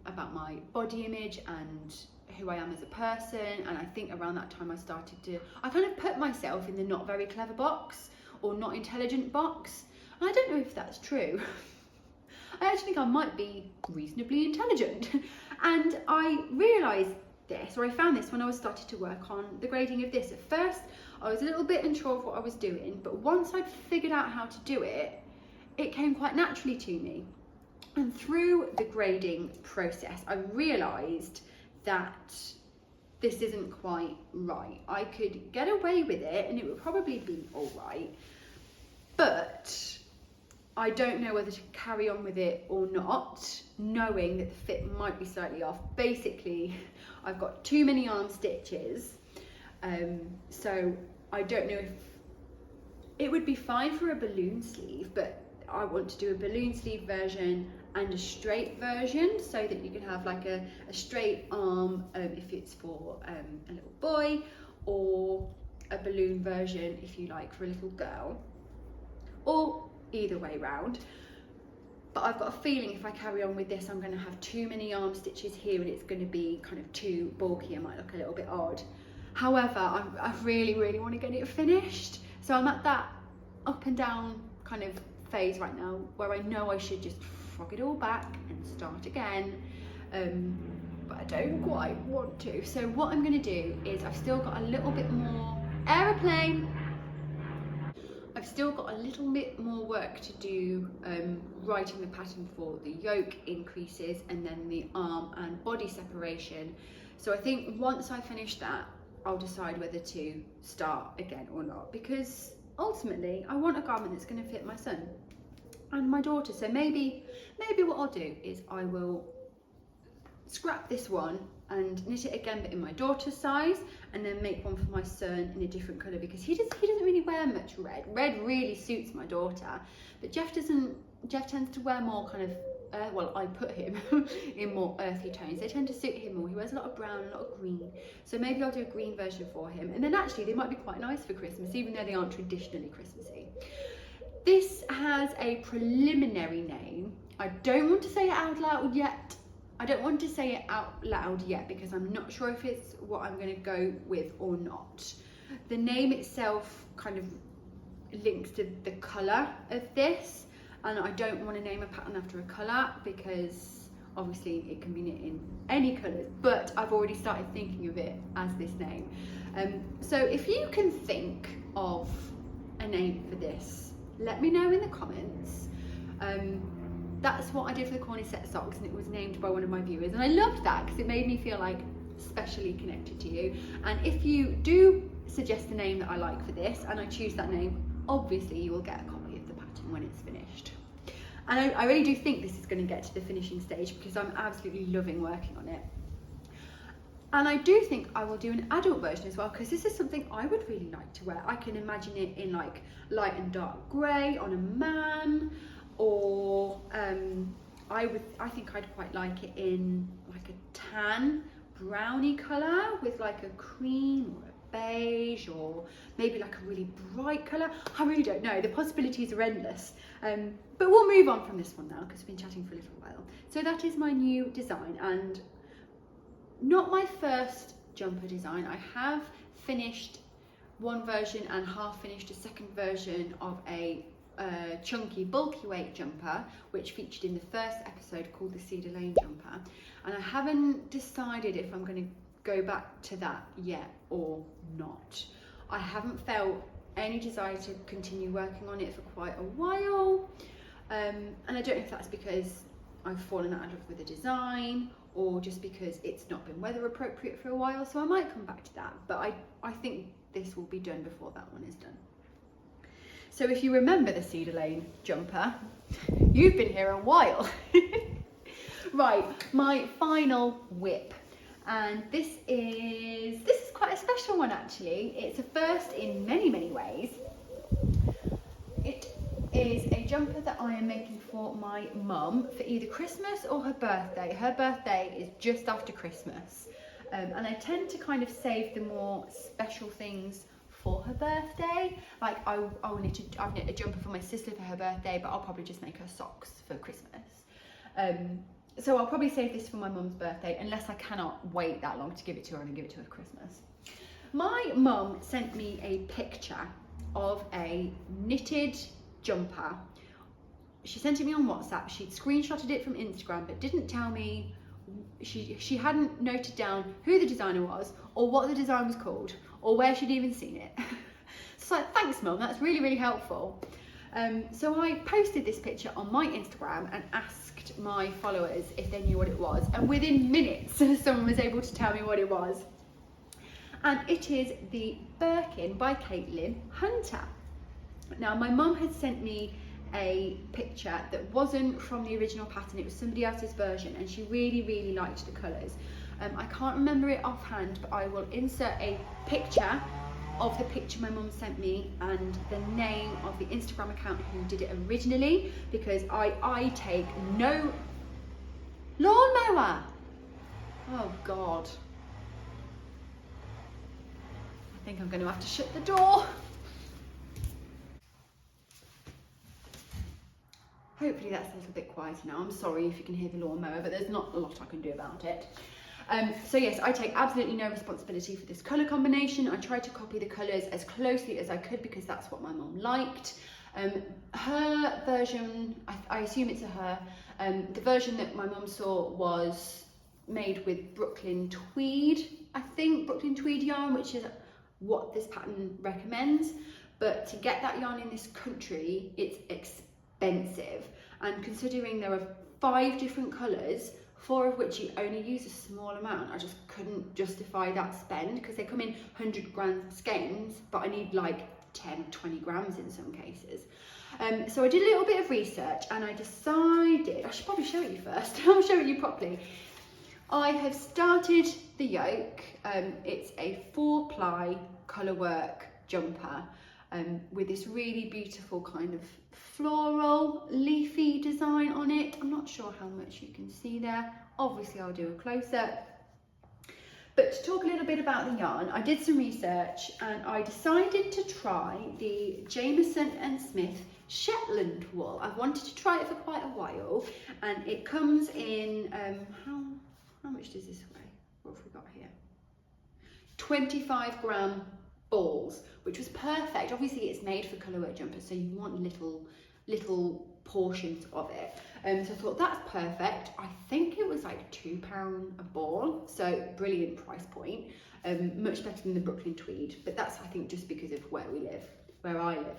about my body image and who I am as a person. And I think around that time I kind of put myself in the not very clever box or not intelligent box. And I don't know if that's true. I actually think I might be reasonably intelligent. And I realised this, or I found this when I was started to work on the grading of this. At first, I was a little bit unsure of what I was doing, but once I'd figured out how to do it, it came quite naturally to me. And through the grading process, I realised that this isn't quite right. I could get away with it and it would probably be all right, but I don't know whether to carry on with it or not, knowing that the fit might be slightly off. Basically, I've got too many arm stitches, so I don't know if it would be fine for a balloon sleeve, but I want to do a balloon sleeve version and a straight version, so that you can have like a straight arm if it's for a little boy, or a balloon version if you like for a little girl, or either way round. But I've got a feeling if I carry on with this, I'm going to have too many arm stitches here and it's going to be kind of too bulky. It might look a little bit odd. However, I really want to get it finished, so I'm at that up and down kind of phase right now where I know I should just frog it all back and start again, but I don't quite want to. So what I'm going to do is, I've still got a little bit more aeroplane. I've still got a little bit more work to do writing the pattern for the yoke increases and then the arm and body separation. So I think once I finish that, I'll decide whether to start again or not, because ultimately I want a garment that's going to fit my son and my daughter. So maybe what I'll do is I will scrap this one and knit it again, but in my daughter's size, and then make one for my son in a different colour, because he doesn't really wear much red. Red really suits my daughter, but Jeff tends to wear more kind of well, I put him in more earthy tones. They tend to suit him more. He wears a lot of brown, a lot of green. So maybe I'll do a green version for him. And then actually they might be quite nice for Christmas, even though they aren't traditionally Christmassy. This has a preliminary name. I don't want to say it out loud yet. Because I'm not sure if it's what I'm going to go with or not. The name itself kind of links to the colour of this, and I don't want to name a pattern after a colour because obviously it can be knit in any colours, but I've already started thinking of it as this name. So if you can think of a name for this, let me know in the comments. That's what I did for the corny set socks, and it was named by one of my viewers, and I loved that because it made me feel like specially connected to you. And if you do suggest a name that I like for this and I choose that name, obviously you will get a copy of the pattern when it's finished. And I really do think this is going to get to the finishing stage because I'm absolutely loving working on it. And I do think I will do an adult version as well, because this is something I would really like to wear. I can imagine it in like light and dark grey on a man, or I think I'd quite like it in like a tan browny colour with like a cream or a beige, or maybe like a really bright colour. I really don't know, the possibilities are endless. But we'll move on from this one now because we've been chatting for a little while. So that is my new design, and not my first jumper design. I have finished one version and half finished a second version of a chunky bulky weight jumper which featured in the first episode called the Cedar Lane jumper, and I haven't decided if I'm going to go back to that yet or not. I haven't felt any desire to continue working on it for quite a while, and I don't know if that's because I've fallen out of love with the design or just because it's not been weather appropriate for a while, so I might come back to that, but I think this will be done before that one is done. So if you remember the Cedar Lane jumper, you've been here a while. Right, my final whip. And this is quite a special one actually. It's a first in many ways. It is a jumper that I am making for my mum for either Christmas or her birthday. Her birthday is just after Christmas. And I tend to kind of save the more special things for her birthday. Like I've knit a jumper for my sister for her birthday, but I'll probably just make her socks for Christmas. So I'll probably save this for my mum's birthday unless I cannot wait that long to give it to her and give it to her for Christmas. My mum sent me a picture of a knitted jumper she sent it me on WhatsApp. She'd screenshotted it from Instagram, but didn't tell me, she hadn't noted down who the designer was or what the design was called or where she'd even seen it. So it's like, thanks Mum, that's really, really helpful. So I posted this picture on my Instagram and asked my followers if they knew what it was, and within minutes someone was able to tell me what it was. And it is the Birkin by Caitlin Hunter. Now my mum had sent me a picture that wasn't from the original pattern, it was somebody else's version, and she really, really liked the colours. I can't remember it offhand, but I will insert a picture of the picture my mum sent me and the name of the Instagram account who did it originally, because I take no lawnmower. Oh God. I think I'm going to have to shut the door. Hopefully that's a little bit quieter now. I'm sorry if you can hear the lawnmower, but there's not a lot I can do about it. So yes, I take absolutely no responsibility for this colour combination. I tried to copy the colours as closely as I could because that's what my mum liked. Her version, I assume it's a her, the version that my mum saw was made with Brooklyn tweed, I think, Brooklyn tweed yarn, which is what this pattern recommends. But to get that yarn in this country, it's expensive. And considering there are 5 different colours, 4 of which you only use a small amount, I just couldn't justify that spend because they come in 100-gram skeins, but I need like 10, 20 grams in some cases. So I did a little bit of research and I decided, I should probably show it you first, I'll show it you properly. I have started the yoke. It's a 4-ply colour work jumper with this really beautiful kind of floral leafy design on it. I'm not sure how much you can see there. Obviously I'll do a close-up. But to talk a little bit about the yarn, I did some research and I decided to try the Jameson and Smith Shetland wool. I've wanted to try it for quite a while, and it comes in, how much does this weigh? What have we got here? 25-gram balls, which was perfect. Obviously it's made for colourwork jumpers, so you want little portions of it. So I thought that's perfect. I think it was like £2 a ball, so brilliant price point. Much better than the Brooklyn tweed, but that's, I think, just because of where I live.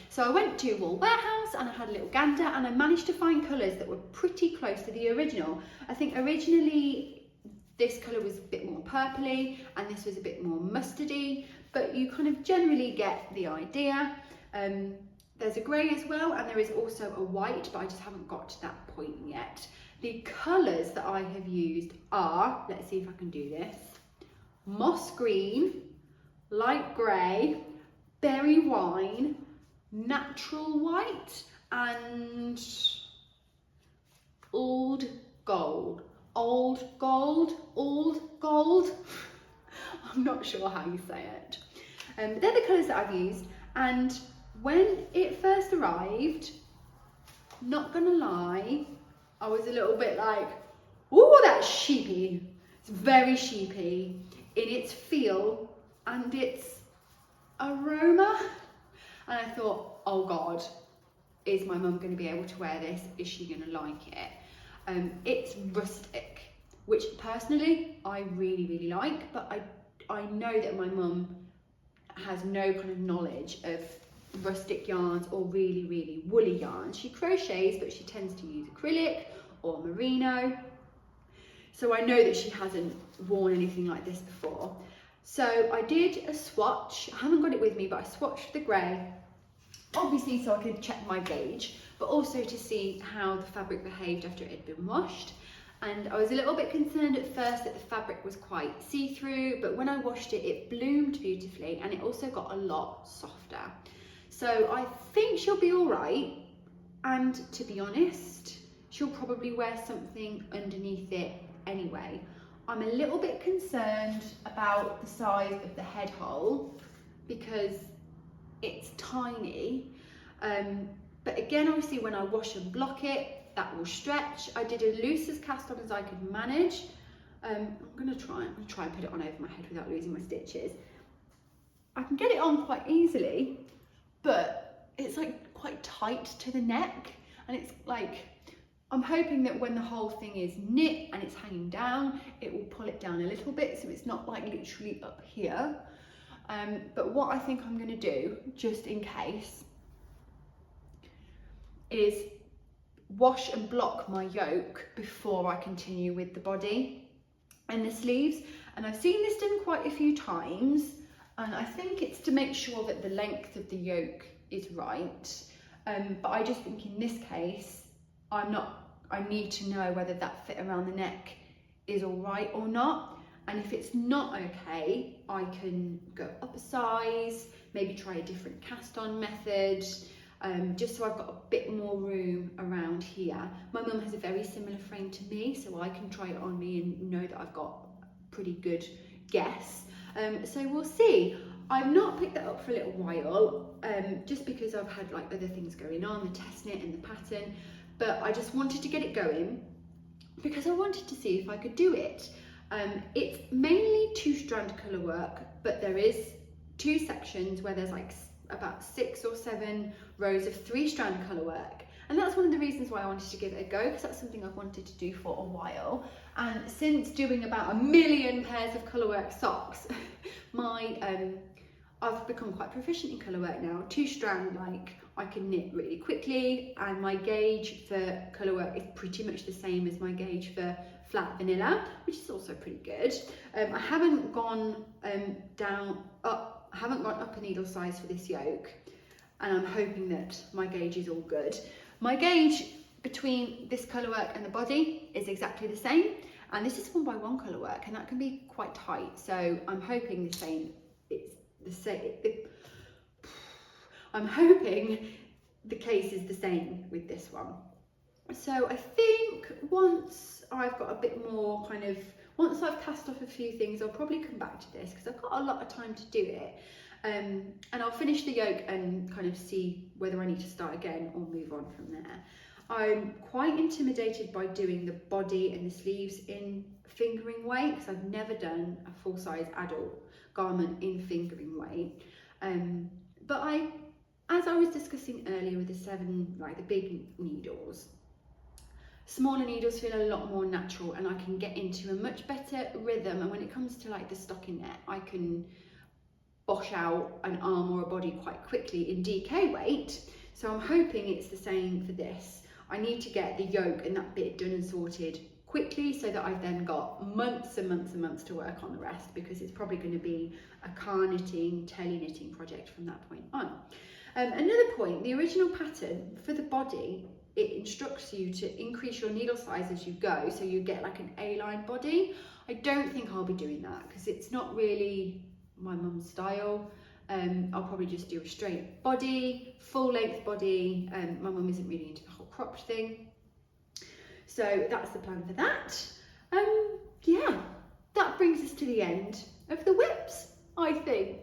So I went to Wool Warehouse and I had a little gander, and I managed to find colours that were pretty close to the original. I think originally this colour was a bit more purpley and this was a bit more mustardy, but you kind of generally get the idea. There's a grey as well, and there is also a white, but I just haven't got to that point yet. The colours that I have used are, let's see if I can do this, moss green, light grey, berry wine, natural white, and old gold. I'm not sure how you say it. They're the colours that I've used, and when it first arrived, not gonna lie, I was a little bit like, ooh, that's sheepy. It's very sheepy in its feel and its aroma. And I thought, oh God, is my mum gonna be able to wear this? Is she gonna like it? It's rustic, which personally I really, really like, but I know that my mum has no kind of knowledge of rustic yarns or really, really woolly yarns. She crochets, but she tends to use acrylic or merino. So I know that she hasn't worn anything like this before. So I did a swatch. I haven't got it with me, but I swatched the grey, obviously so I could check my gauge, but also to see how the fabric behaved after it had been washed. And I was a little bit concerned at first that the fabric was quite see-through, but when I washed it, it bloomed beautifully and it also got a lot softer. So I think she'll be all right. And to be honest, she'll probably wear something underneath it anyway. I'm a little bit concerned about the size of the head hole because it's tiny. But again, obviously when I wash and block it, that will stretch. I did as loose as cast on as I could manage. I'm gonna try and put it on over my head without losing my stitches. I can get it on quite easily, but it's like quite tight to the neck, and it's like, I'm hoping that when the whole thing is knit and it's hanging down, it will pull it down a little bit so it's not like literally up here. But what I think I'm going to do, just in case, is wash and block my yoke before I continue with the body and the sleeves. And I've seen this done quite a few times, and I think it's to make sure that the length of the yoke is right. But I just think in this case, I need to know whether that fit around the neck is all right or not. And if it's not okay, I can go up a size, maybe try a different cast on method, just so I've got a bit more room around here. My mum has a very similar frame to me, so I can try it on me and know that I've got a pretty good guess. So we'll see. I've not picked that up for a little while, just because I've had like other things going on, the test knit and the pattern, but I just wanted to get it going because I wanted to see if I could do it. It's mainly 2-strand colour work, but there is 2 sections where there's like about 6 or 7 rows of 3-strand colour work. And that's one of the reasons why I wanted to give it a go, because that's something I've wanted to do for a while. And since doing about 1 million pairs of colour work socks, I've become quite proficient in colour work now. 2-strand, like, I can knit really quickly, and my gauge for colour work is pretty much the same as my gauge for flat vanilla, which is also pretty good. I haven't gone up a needle size for this yoke, and I'm hoping that my gauge is all good. My gauge between this colour work and the body is exactly the same, and this is 1x1 colour work, and that can be quite tight, so I'm hoping I'm hoping the case is the same with this one. So I think once I've got a bit more once I've cast off a few things, I'll probably come back to this because I've got a lot of time to do it. And I'll finish the yoke and kind of see whether I need to start again or move on from there. I'm quite intimidated by doing the body and the sleeves in fingering weight because I've never done a full-size adult garment in fingering weight. But as I was discussing earlier with the big needles, smaller needles feel a lot more natural, and I can get into a much better rhythm. And when it comes to like the stockinette, I can bosh out an arm or a body quite quickly in DK weight. So I'm hoping it's the same for this. I need to get the yoke and that bit done and sorted quickly so that I've then got months and months and months to work on the rest, because it's probably going to be a car knitting, tele knitting project from that point on. Another point, the original pattern for the body, it instructs you to increase your needle size as you go, so you get like an A-line body. I don't think I'll be doing that because it's not really my mum's style. I'll probably just do a straight body, full length body. My mum isn't really into the whole cropped thing. So that's the plan for that. Yeah, that brings us to the end of the whips, I think.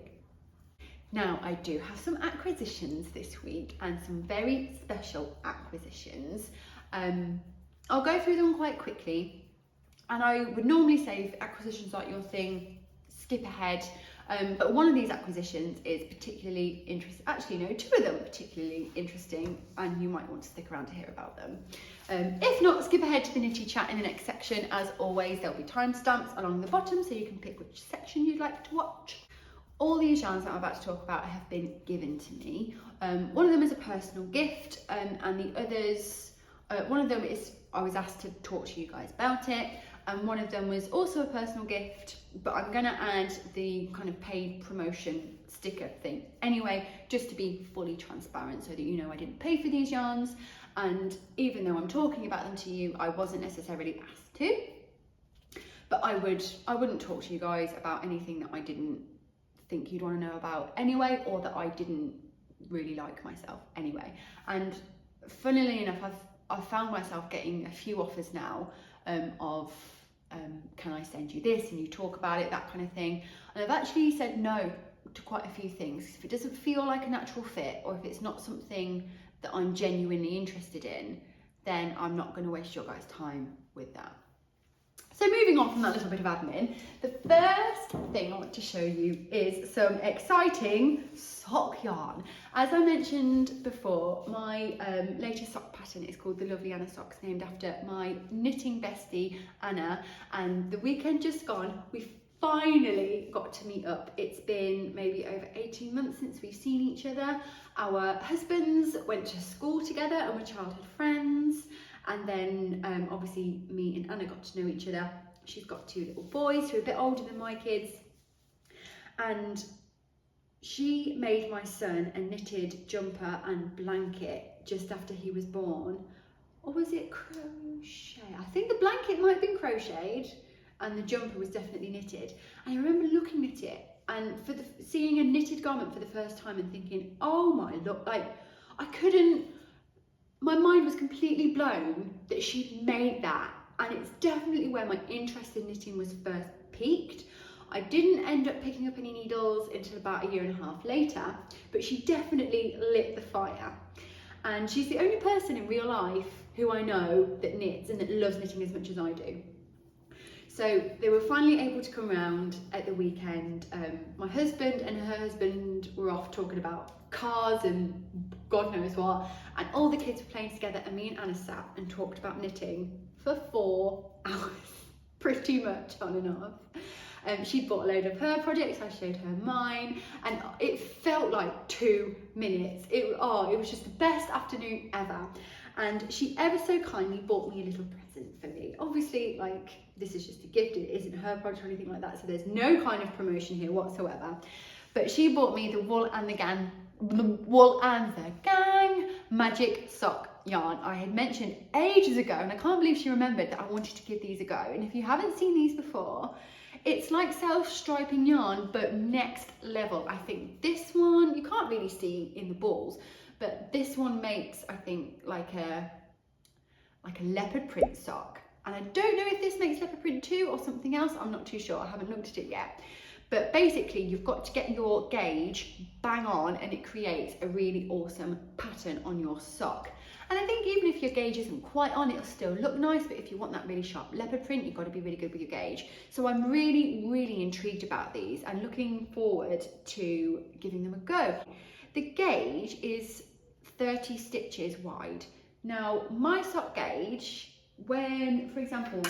Now, I do have some acquisitions this week, and some very special acquisitions. I'll go through them quite quickly, and I would normally say if acquisitions aren't your thing, skip ahead. But one of these acquisitions is particularly interesting. Actually, no, 2 of them are particularly interesting, and you might want to stick around to hear about them. If not, skip ahead to the Knitty Chat in the next section. As always, there'll be timestamps along the bottom so you can pick which section you'd like to watch. All these yarns that I'm about to talk about have been given to me. One of them is a personal gift, and the others, one of them is I was asked to talk to you guys about it, and one of them was also a personal gift, but I'm gonna add the kind of paid promotion sticker thing anyway, just to be fully transparent so that you know I didn't pay for these yarns, and even though I'm talking about them to you, I wasn't necessarily asked to. But I wouldn't talk to you guys about anything that I didn't think you'd want to know about anyway, or that I didn't really like myself anyway. And funnily enough, I've found myself getting a few offers now of can I send you this and you talk about it, that kind of thing. And I've actually said no to quite a few things. If it doesn't feel like a natural fit, or if it's not something that I'm genuinely interested in, then I'm not going to waste your guys' time with that. So moving on from that little bit of admin, the first thing I want to show you is some exciting sock yarn. As I mentioned before, my latest sock pattern is called the Lovely Anna Socks, named after my knitting bestie Anna, and the weekend just gone, we finally got to meet up. It's been maybe over 18 months since we've seen each other. Our husbands went to school together and were childhood friends. And then obviously me and Anna got to know each other. She's got 2 little boys who are a bit older than my kids. And she made my son a knitted jumper and blanket just after he was born. Or was it crochet? I think the blanket might have been crocheted and the jumper was definitely knitted. And I remember looking at it and seeing a knitted garment for the first time and thinking, oh my look, like my mind was completely blown that she'd made that, and it's definitely where my interest in knitting was first peaked. I didn't end up picking up any needles until about 1.5 years later, but she definitely lit the fire. And she's the only person in real life who I know that knits and that loves knitting as much as I do. So they were finally able to come round at the weekend. My husband and her husband were off talking about cars and God knows what, and all the kids were playing together, and me and Anna sat and talked about knitting for 4 hours, pretty much on and off. She'd bought a load of her projects, I showed her mine, and it felt like 2 minutes. It was just the best afternoon ever. And she ever so kindly bought me a little present for me. Obviously, like, this is just a gift, it isn't her project or anything like that, so there's no kind of promotion here whatsoever. But she bought me the Wool and the Gang magic sock yarn. I had mentioned ages ago, and I can't believe she remembered that I wanted to give these a go. And if you haven't seen these before, it's like self-striping yarn, but next level. I think this one, you can't really see in the balls, but this one makes, I think, like a leopard print sock. And I don't know if this makes leopard print too or something else. I'm not too sure. I haven't looked at it yet. But basically, you've got to get your gauge bang on, and it creates a really awesome pattern on your sock. And I think even if your gauge isn't quite on, it'll still look nice. But if you want that really sharp leopard print, you've got to be really good with your gauge. So I'm really, really intrigued about these and looking forward to giving them a go. The gauge is 30 stitches wide. Now, my sock gauge, when, for example,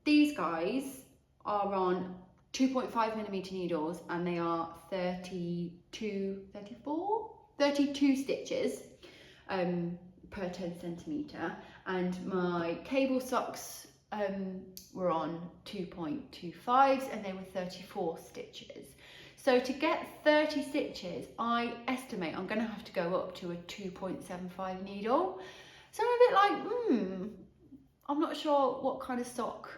these guys are on 2.5mm needles and they are 32 stitches per 10 centimetre, and my cable socks were on 2.25s and they were 34 stitches. So to get 30 stitches, I estimate I'm going to have to go up to a 2.75 needle. So I'm a bit like, I'm not sure what kind of sock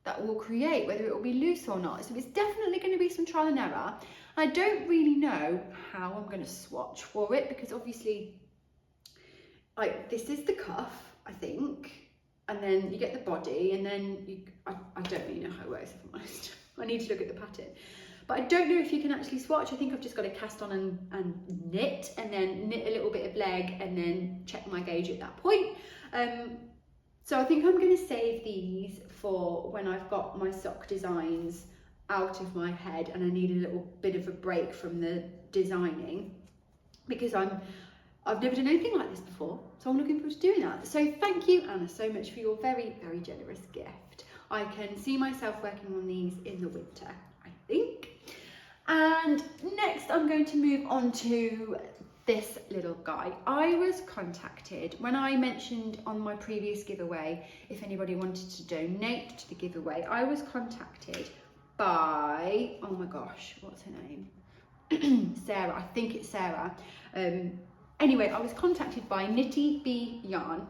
that will create, whether it will be loose or not. So it's definitely going to be some trial and error. I don't really know how I'm going to swatch for it, because obviously, like, this is the cuff, I think, and then you get the body, and then I don't really know how it works, if I'm honest. I need to look at the pattern. But I don't know if you can actually swatch. I think I've just got to cast on and knit, and then knit a little bit of leg, and then check my gauge at that point. So I think I'm going to save these for when I've got my sock designs out of my head and I need a little bit of a break from the designing, because I've never done anything like this before, so I'm looking forward to doing that. So thank you, Anna, so much for your very, very generous gift. I can see myself working on these in the winter, I think. And next I'm going to move on to this little guy. I was contacted when I mentioned on my previous giveaway if anybody wanted to donate to the giveaway. I was contacted by, oh my gosh, what's her name? Sarah, I think it's Sarah. Anyway, I was contacted by Knitty Bee Yarn,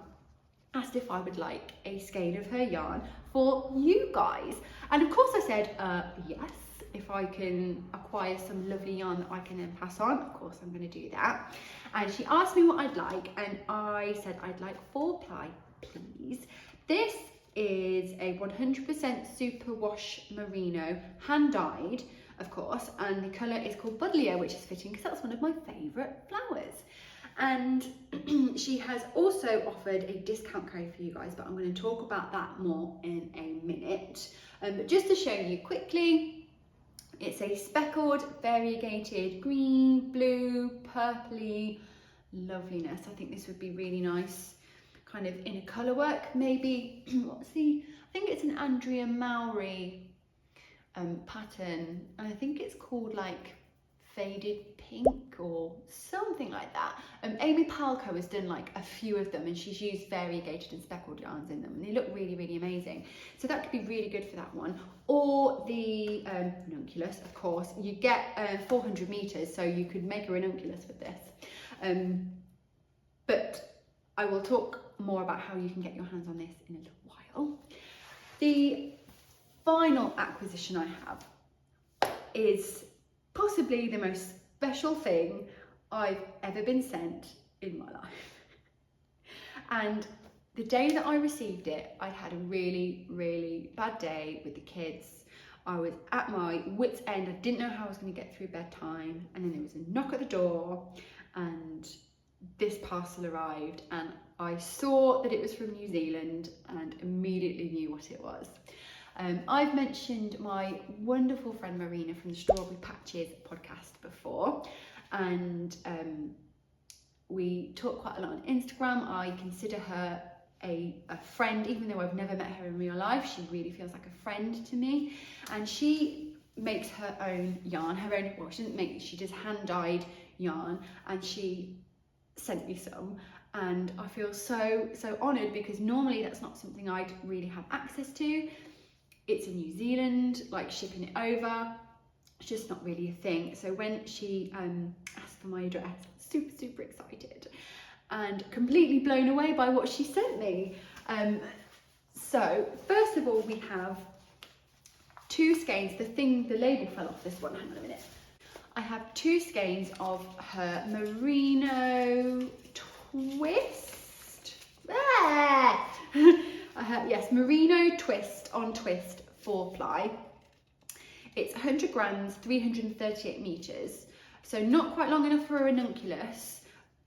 asked if I would like a skein of her yarn for you guys. And of course I said, yes. If I can acquire some lovely yarn that I can then pass on, of course I'm going to do that. And she asked me what I'd like, and I said I'd like 4-ply, please. This is a 100% superwash merino, hand dyed, of course, and the colour is called Buddleia, which is fitting because that's one of my favourite flowers. And she has also offered a discount code for you guys, but I'm going to talk about that more in a minute. But just to show you quickly, it's a speckled, variegated green, blue, purpley loveliness. I think this would be really nice, kind of in a colour work, maybe. I think it's an Andrea Mowry pattern, and I think it's called like Faded Pink or something like that. Amy Palco has done like a few of them, and she's used variegated and speckled yarns in them, and they look really, really amazing. So that could be really good for that one. Or the ranunculus, of course. You get 400 meters, so you could make a ranunculus with this. But I will talk more about how you can get your hands on this in a little while. The final acquisition I have is possibly the most special thing I've ever been sent in my life. And the day that I received it, I had a really, really bad day with the kids. I was at my wit's end. I didn't know how I was going to get through bedtime. And then there was a knock at the door, and this parcel arrived, and I saw that it was from New Zealand and immediately knew what it was. I've mentioned my wonderful friend Marina from the Strawberry Patches podcast before, and we talk quite a lot on Instagram. I consider her a friend, even though I've never met her in real life. She really feels like a friend to me, and she makes her own yarn, well, she doesn't make, she does hand-dyed yarn, and she sent me some, and I feel so honoured, because normally that's not something I'd really have access to. It's in New Zealand, like shipping it over, it's just not really a thing. So when she asked for my address, super excited and completely blown away by what she sent me. So first of all, we have two skeins. The label fell off this one, hang on a minute. I have two skeins of her Merino Twist. Yes, Merino Twist on Twist 4-ply. It's 100 grams, 338 meters. So not quite long enough for a ranunculus,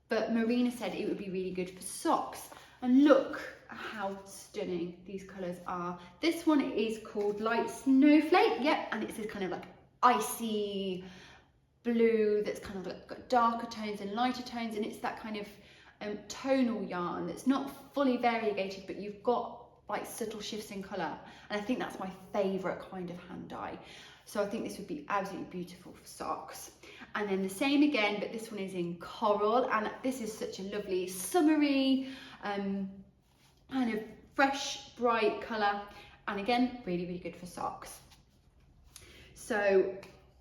but Marina said it would be really good for socks. And look how stunning these colours are. This one is called Light Snowflake, yep, and it's this kind of like icy blue that's kind of like got darker tones and lighter tones, and it's that kind of tonal yarn that's not fully variegated, but you've got like subtle shifts in colour, and I think that's my favourite kind of hand dye. So I think this would be absolutely beautiful for socks. And then the same again, but this one is in coral, and this is such a lovely summery kind of fresh bright colour, and again really good for socks. So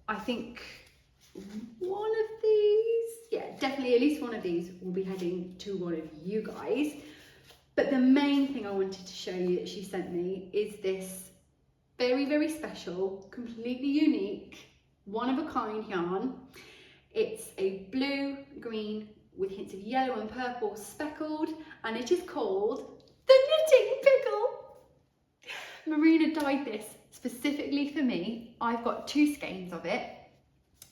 I think one of these, yeah, definitely at least one of these will be heading to one of you guys. But the main thing I wanted to show you that she sent me is this very special, completely unique, one-of-a-kind yarn. It's a blue, green with hints of yellow and purple speckled, and it is called the Knitting Pickle. Marina dyed this specifically for me. I've got two skeins of it,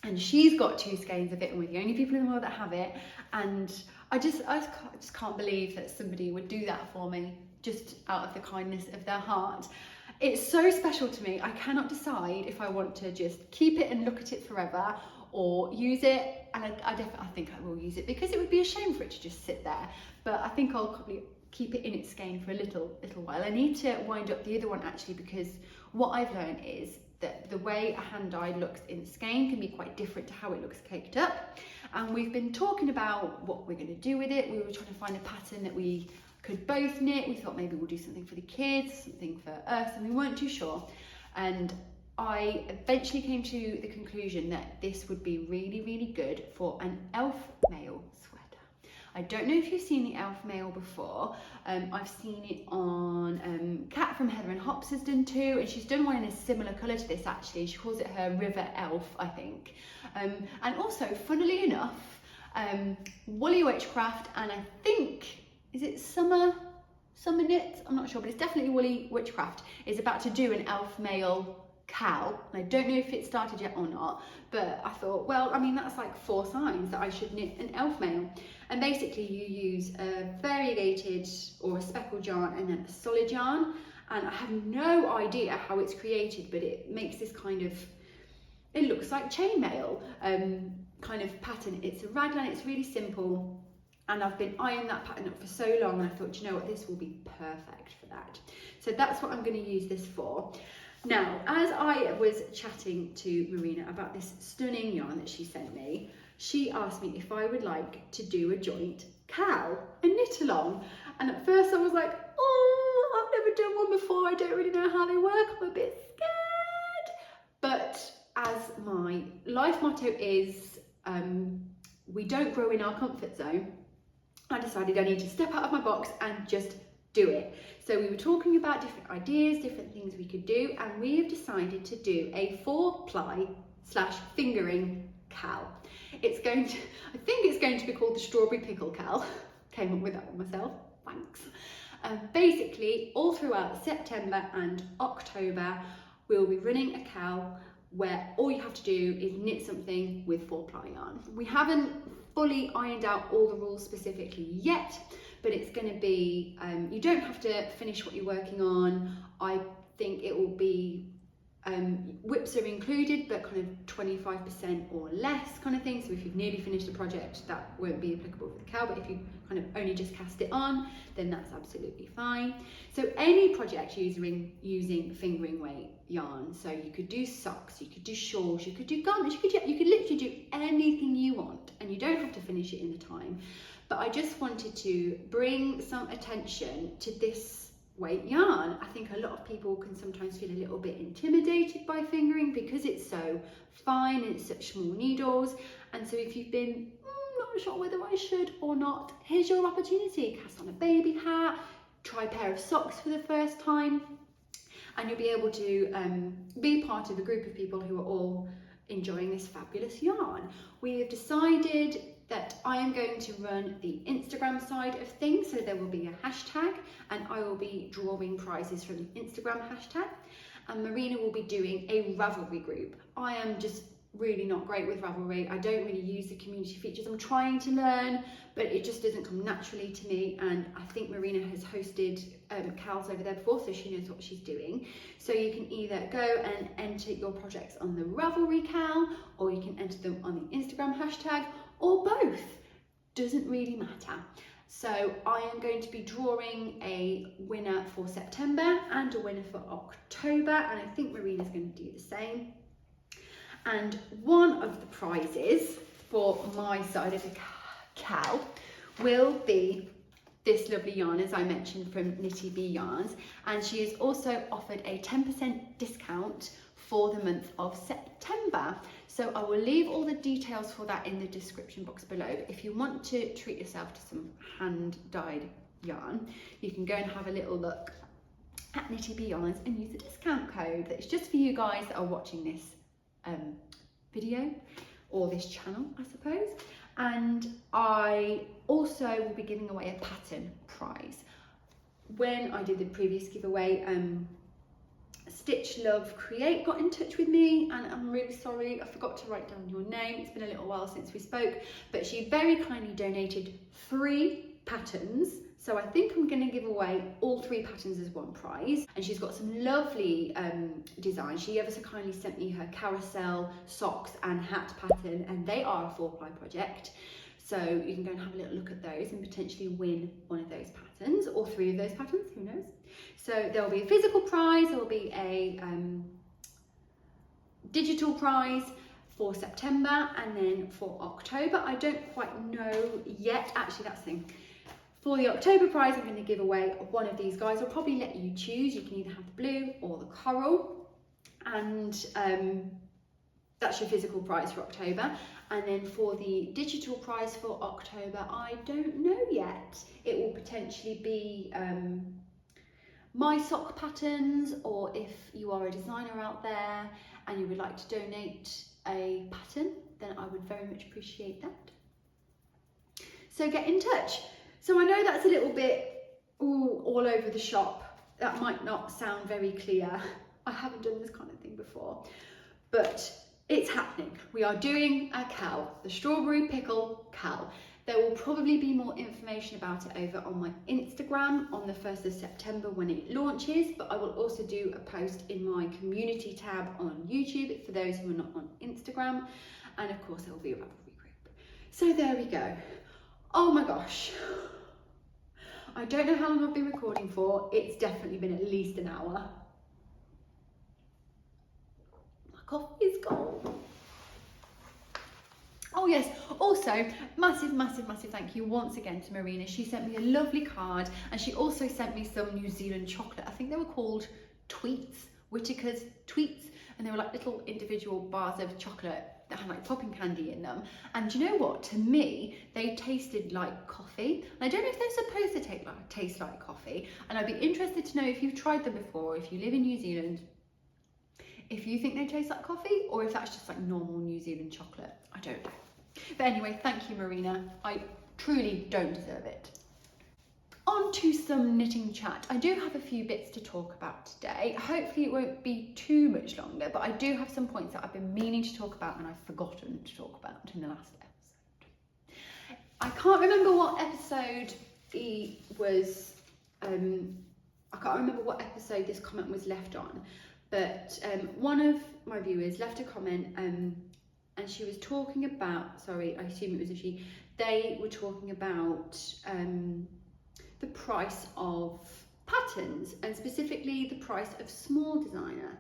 and she's got two skeins of it, and we're the only people in the world that have it. And I just can't believe that somebody would do that for me, just out of the kindness of their heart. It's so special to me. I cannot decide if I want to just keep it and look at it forever, or use it, and I think I will use it, because it would be a shame for it to just sit there. But I think I'll probably keep it in its skein for a little while. I need to wind up the other one actually, because what I've learned is that the way a hand dyed looks in the skein can be quite different to how it looks caked up. And we've been talking about what we're going to do with it. We were trying to find a pattern that we could both knit. We thought maybe we'll do something for the kids, something for us, and we weren't too sure. And I eventually came to the conclusion that this would be really good for an elf mail sweater. I don't know if you've seen the elf mail before. I've seen it on Kat from Heather and Hops has done two, and she's done one in a similar colour to this actually. She calls it her River Elf, I think. And also, funnily enough, Woolly Witchcraft, and I think, is it Summer Knit? I'm not sure, but it's definitely Woolly Witchcraft, is about to do an elf mail KAL. I don't know if it started yet or not, but I thought, well, I mean, that's like 4 signs that I should knit an elf mail. And basically you use a variegated or a speckled yarn and then a solid yarn. And I have no idea how it's created, but it makes this kind of, it looks like chainmail kind of pattern. It's a raglan, it's really simple. And I've been eyeing that pattern up for so long, and I thought, you know what, this will be perfect for that. So that's what I'm going to use this for. Now, as I was chatting to Marina about this stunning yarn that she sent me, she asked me if I would like to do a joint KAL, a knit along. And at first I was like, oh, I've never done one before. I don't really know how they work. I'm a bit scared. But as my life motto is, we don't grow in our comfort zone, I decided I need to step out of my box and just do it. So we were talking about different ideas, different things we could do, and we have decided to do a 4-ply / fingering KAL. It's going to, I think it's going to be called the Strawberry Pickle KAL. Came up with that one myself, thanks. Basically, all throughout September and October, we'll be running a KAL where all you have to do is knit something with 4-ply yarn. We haven't fully ironed out all the rules specifically yet, but it's going to be, you don't have to finish what you're working on. I think it will be, whips are included, but kind of 25% or less kind of thing. So if you've nearly finished the project, that won't be applicable for the KAL, but if you kind of only just cast it on, then that's absolutely fine. So any project using fingering weight yarn, so you could do socks, you could do shawls, you could do garments, you could literally do anything you want, and you don't have to finish it in the time. But I just wanted to bring some attention to this weight yarn. I think a lot of people can sometimes feel a little bit intimidated by fingering because it's so fine and it's such small needles. And so if you've been not sure whether I should or not, here's your opportunity. Cast on a baby hat, try a pair of socks for the first time, and you'll be able to be part of a group of people who are all enjoying this fabulous yarn. We have decided that I am going to run the Instagram side of things, so there will be a hashtag and I will be drawing prizes from the Instagram hashtag, and Marina will be doing a Ravelry group. I am just really not great with Ravelry. I don't really use the community features. I'm trying to learn, but it just doesn't come naturally to me, and I think Marina has hosted KALs over there before, so she knows what she's doing. So you can either go and enter your projects on the Ravelry KAL, or you can enter them on the Instagram hashtag, or both. Doesn't really matter. So I am going to be drawing a winner for September and a winner for October, and I think Marina's going to do the same. And one of the prizes for my side of the KAL will be this lovely yarn, as I mentioned, from Knitty Bee Yarns, and she has also offered a 10% discount for the month of September. So I will leave all the details for that in the description box below. If you want to treat yourself to some hand-dyed yarn, you can go and have a little look at Knitty Bee Yarns and use the discount code that's just for you guys that are watching this video or this channel, I suppose. And I also will be giving away a pattern prize. When I did the previous giveaway, Stitch Love Create got in touch with me, and I'm really sorry, I forgot to write down your name. It's been a little while since we spoke, but she very kindly donated 3 patterns. So I think I'm going to give away all 3 patterns as one prize. And she's got some lovely designs. She ever so kindly sent me her carousel, socks and hat pattern, and they are a 4-ply project. So you can go and have a little look at those and potentially win one of those patterns, or 3 of those patterns, who knows. So there will be a physical prize, there will be a digital prize for September, and then for October, I don't quite know yet. Actually, that's the thing. For the October prize, I'm going to give away one of these guys. I'll probably let you choose. You can either have the blue or the coral, and that's your physical prize for October. And then for the digital prize for October, I don't know yet. It will potentially be my sock patterns, or if you are a designer out there and you would like to donate a pattern, then I would very much appreciate that. So get in touch. So I know that's a little bit all over the shop. That might not sound very clear. I haven't done this kind of thing something before, but it's happening. We are doing a KAL, the Strawberry Pickle KAL. There will probably be more information about it over on my Instagram on the 1st of September when it launches, but I will also do a post in my community tab on YouTube for those who are not on Instagram, and of course there will be a Ravelry group. So there we go. Oh my gosh. I don't know how long I've been recording for. It's definitely been at least an hour. My coffee is cold. Oh yes, also massive thank you once again to Marina. She sent me a lovely card, and she also sent me some New Zealand chocolate. I think they were called Tweets, Whittaker's Tweets, and they were like little individual bars of chocolate that had like popping candy in them. And you know what, to me they tasted like coffee. And I don't know if they're supposed to taste like coffee, and I'd be interested to know if you've tried them before, if you live in New Zealand, if you think they taste like coffee or if that's just like normal New Zealand chocolate. I don't know. But anyway, thank you, Marina. I truly don't deserve it. On to some knitting chat. I do have a few bits to talk about today. Hopefully it won't be too much longer, but I do have some points that I've been meaning to talk about and I've forgotten to talk about in the last episode. I can't remember what episode it was, I can't remember what episode this comment was left on, but one of my viewers left a comment and she was talking about, sorry, I assume it was a she, they were talking about the price of patterns, and specifically the price of small designer.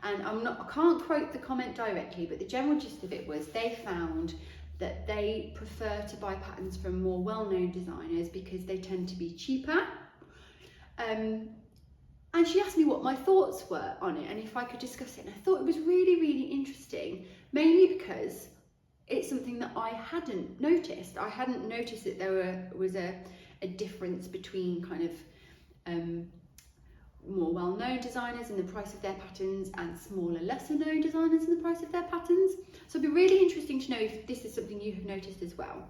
And I can't quote the comment directly, but the general gist of it was they found that they prefer to buy patterns from more well-known designers because they tend to be cheaper. And she asked me what my thoughts were on it and if I could discuss it. And I thought it was really interesting, mainly because it's something that I hadn't noticed. I hadn't noticed that there was a difference between kind of more well-known designers and the price of their patterns and smaller, lesser-known designers and the price of their patterns. So it'd be really interesting to know if this is something you have noticed as well.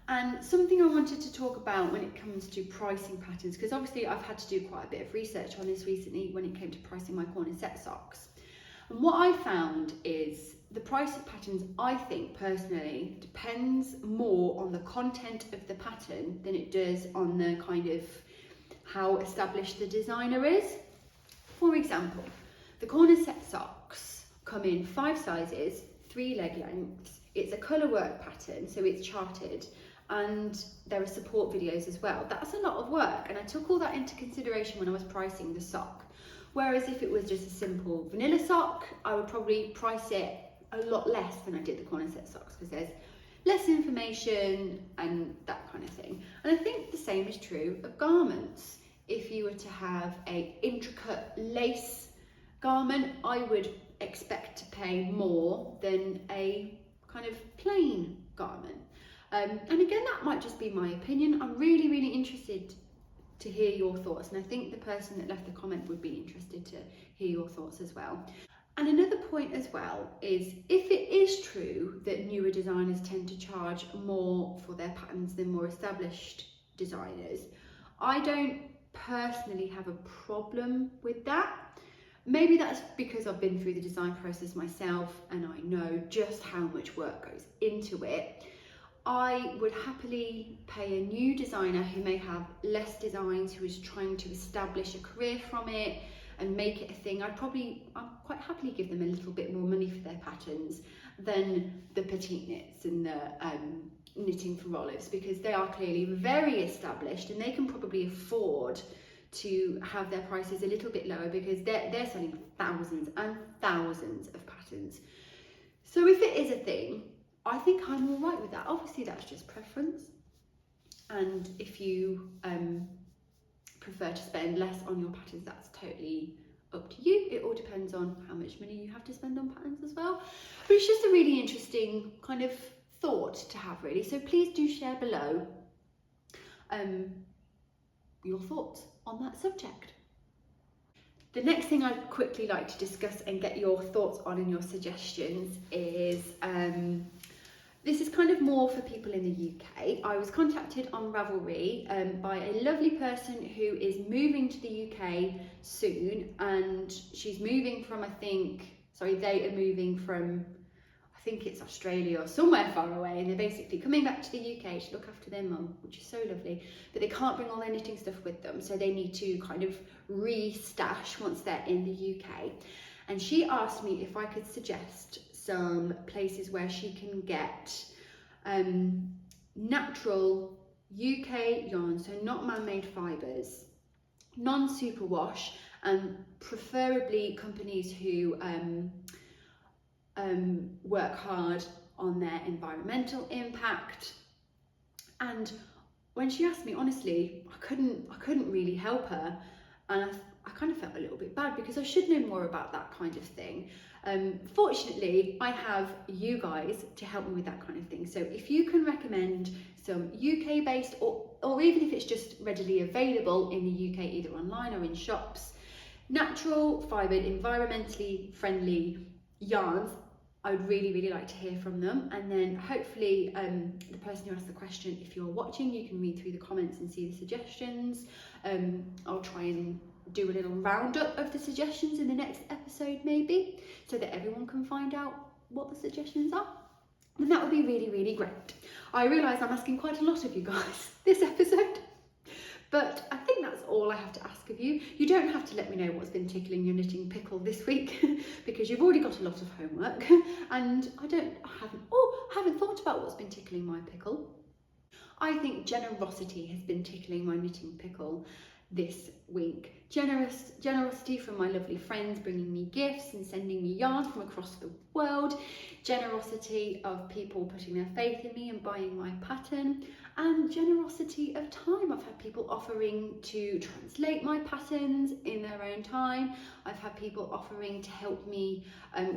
And something I wanted to talk about when it comes to pricing patterns, because obviously I've had to do quite a bit of research on this recently when it came to pricing my corner set socks. And what I found is the price of patterns, I think personally, depends more on the content of the pattern than it does on the kind of how established the designer is. For example, the corner set socks come in 5 sizes, 3 leg lengths. It's a colour work pattern, so it's charted, and there are support videos as well. That's a lot of work, and I took all that into consideration when I was pricing the sock. Whereas if it was just a simple vanilla sock, I would probably price it a lot less than I did the corner set socks, because there's less information and that kind of thing. And I think the same is true of garments. If you were to have an intricate lace garment, I would expect to pay more than a kind of plain garment. And again, that might just be my opinion. I'm really interested to hear your thoughts, and I think the person that left the comment would be interested to hear your thoughts as well. And another point as well is, if it is true that newer designers tend to charge more for their patterns than more established designers, I don't personally have a problem with that. Maybe that's because I've been through the design process myself and I know just how much work goes into it. I would happily pay a new designer who may have less designs, who is trying to establish a career from it and make it a thing. I'd quite happily give them a little bit more money for their patterns than the petite knits and the knitting for olives, because they are clearly very established and they can probably afford to have their prices a little bit lower because they're selling thousands and thousands of patterns. So if it is a thing, I think I'm all right with that. Obviously that's just preference, and if you prefer to spend less on your patterns, that's totally up to you. It all depends on how much money you have to spend on patterns as well. But it's just a really interesting kind of thought to have, really. So please do share below your thoughts on that subject. The next thing I'd quickly like to discuss and get your thoughts on and your suggestions is This is kind of more for people in the UK. I was contacted on Ravelry by a lovely person who is moving to the UK soon, and she's moving from, they are moving from, I think it's Australia or somewhere far away, and they're basically coming back to the UK to look after their mum, which is so lovely, but they can't bring all their knitting stuff with them, so they need to kind of re-stash once they're in the UK. And she asked me if I could suggest some places where she can get natural UK yarn, so not man-made fibres, non-superwash, and preferably companies who work hard on their environmental impact. And when she asked me, honestly, I couldn't really help her, and I kind of felt a little bit bad because I should know more about that kind of thing. Fortunately, I have you guys to help me with that kind of thing. So if you can recommend some UK based, or even if it's just readily available in the UK, either online or in shops, natural fibered, environmentally friendly yarns, I would really like to hear from them. And then hopefully the person who asked the question, if you're watching, you can read through the comments and see the suggestions. I'll try and do a little roundup of the suggestions in the next episode maybe, so that everyone can find out what the suggestions are. And that would be really great. I realise I'm asking quite a lot of you guys this episode, but I think that's all I have to ask of you. You don't have to let me know what's been tickling your knitting pickle this week because you've already got a lot of homework, and I haven't thought about what's been tickling my pickle. I think generosity has been tickling my knitting pickle this week. Generosity from my lovely friends bringing me gifts and sending me yarn from across the world. Generosity of people putting their faith in me and buying my pattern. And generosity of time. I've had people offering to translate my patterns in their own time. I've had people offering to help me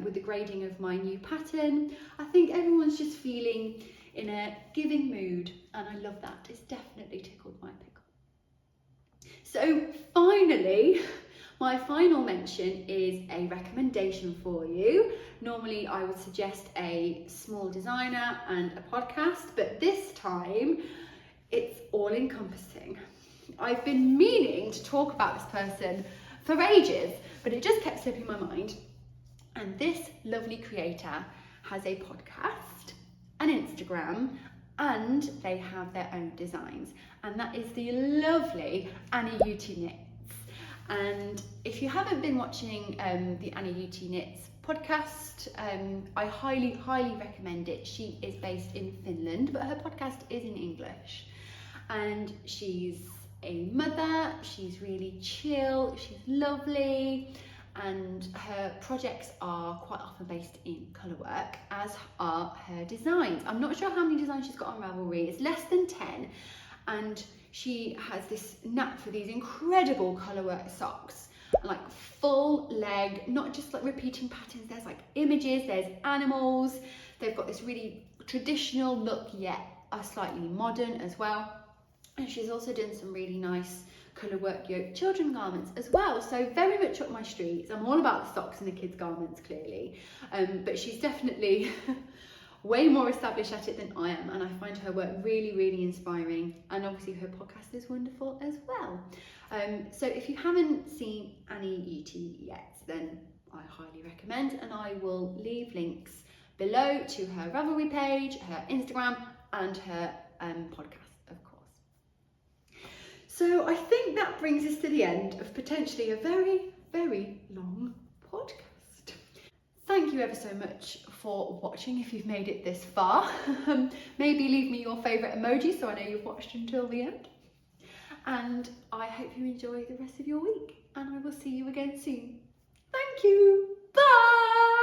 with the grading of my new pattern. I think everyone's just feeling in a giving mood, and I love that. It's definitely tickled my pickle. So finally, my final mention is a recommendation for you. Normally I would suggest a small designer and a podcast, but this time it's all encompassing. I've been meaning to talk about this person for ages, but it just kept slipping my mind. And this lovely creator has a podcast, an Instagram, and they have their own designs, and that is the lovely AnniJuuti Knits. And if you haven't been watching the AnniJuuti Knits podcast, I highly recommend it. She is based in Finland, but her podcast is in English, and she's a mother. She's really chill, she's lovely, and her projects are quite often based in colour work, as are her designs. I'm not sure how many designs she's got on Ravelry, it's less than 10, and she has this knack for these incredible colour work socks, like full leg, not just like repeating patterns. There's like images, there's animals, they've got this really traditional look yet are slightly modern as well, and she's also done some really nice colour work yoke children garments as well, so very much up my streets. I'm all about the socks and the kids garments clearly, but she's definitely way more established at it than I am, and I find her work really inspiring, and obviously her podcast is wonderful as well. So if you haven't seen AnniJuuti yet, then I highly recommend, and I will leave links below to her Ravelry page, her Instagram, and her podcast. So I think that brings us to the end of potentially a very long podcast. Thank you ever so much for watching if you've made it this far. Maybe leave me your favourite emoji so I know you've watched until the end. And I hope you enjoy the rest of your week, and I will see you again soon. Thank you. Bye.